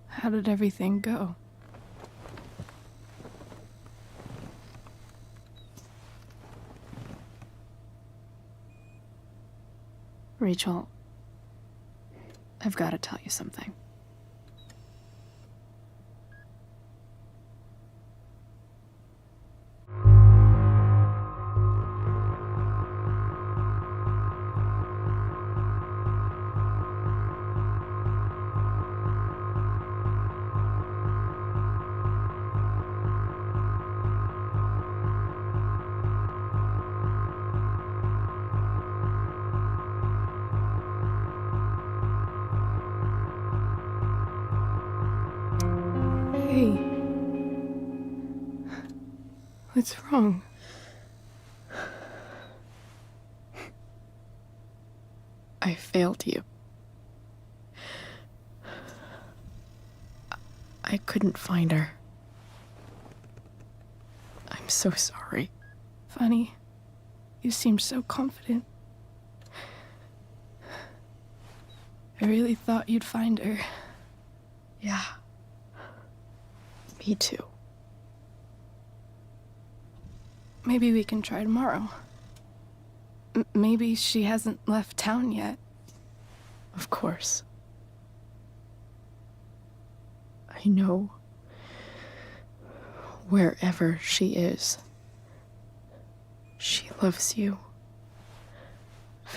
how did everything go? Rachel, I've got to tell you something. Hey. What's wrong? I failed you. I couldn't find her. I'm so sorry. Funny. You seemed so confident. I really thought you'd find her. Yeah. Me too. Maybe we can try tomorrow. Maybe she hasn't left town yet. Of course. I know wherever she is, she loves you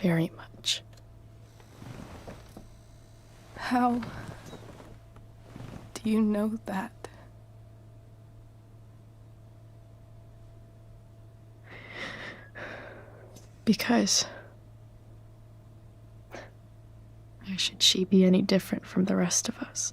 very much. How do you know that? Because why should she be any different from the rest of us?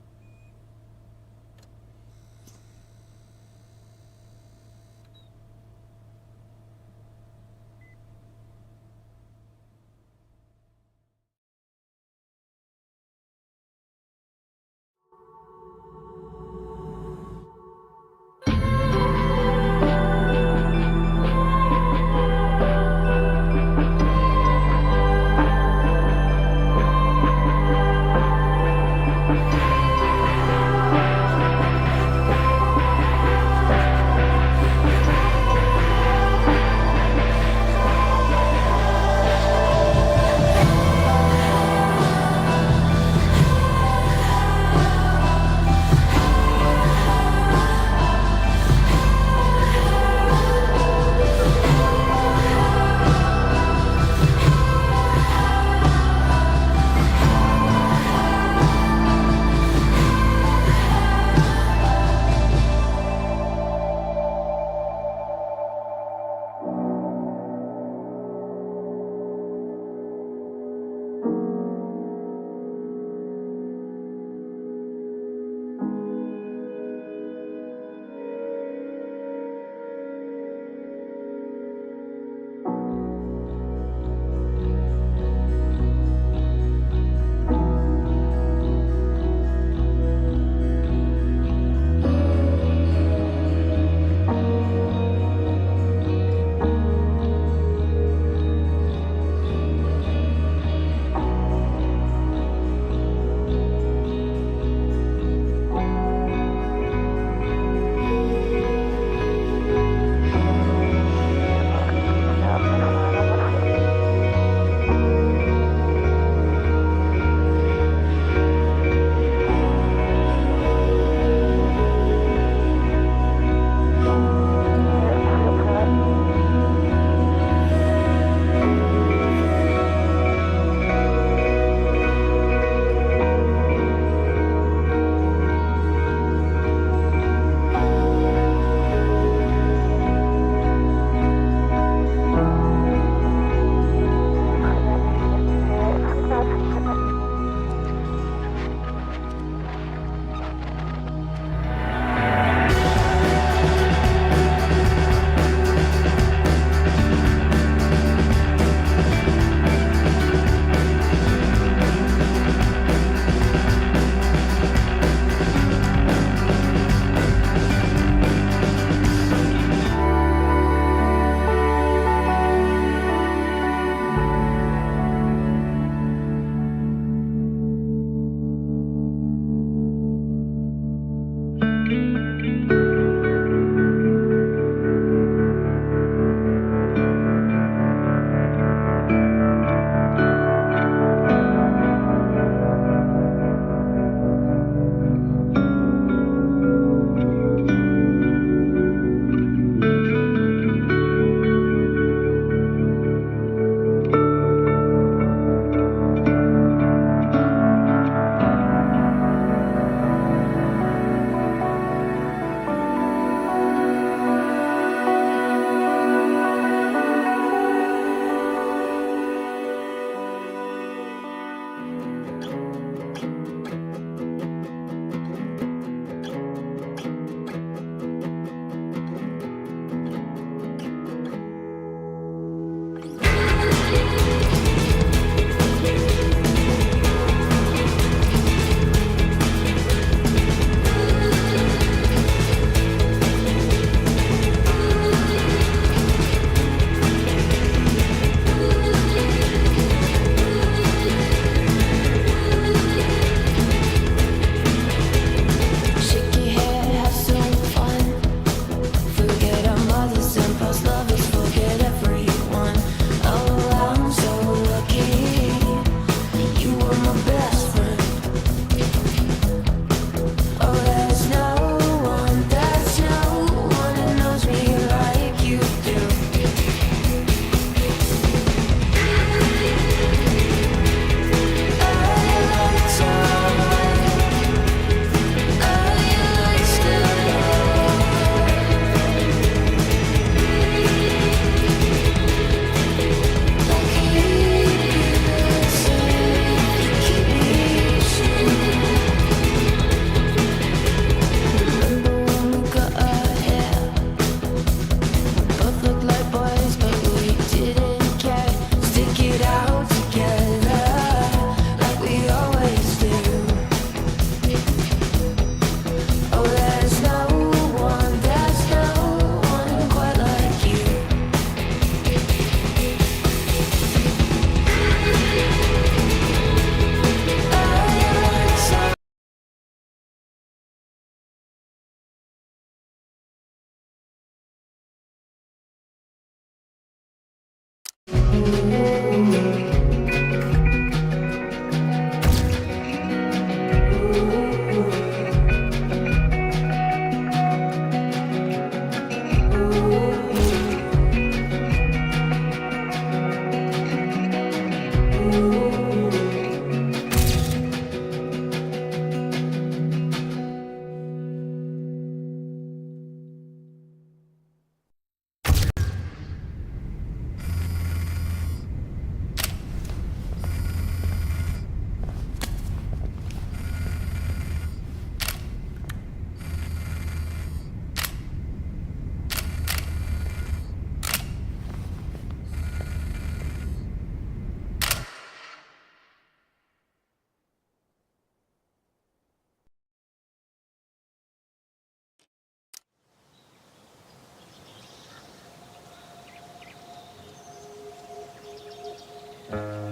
it.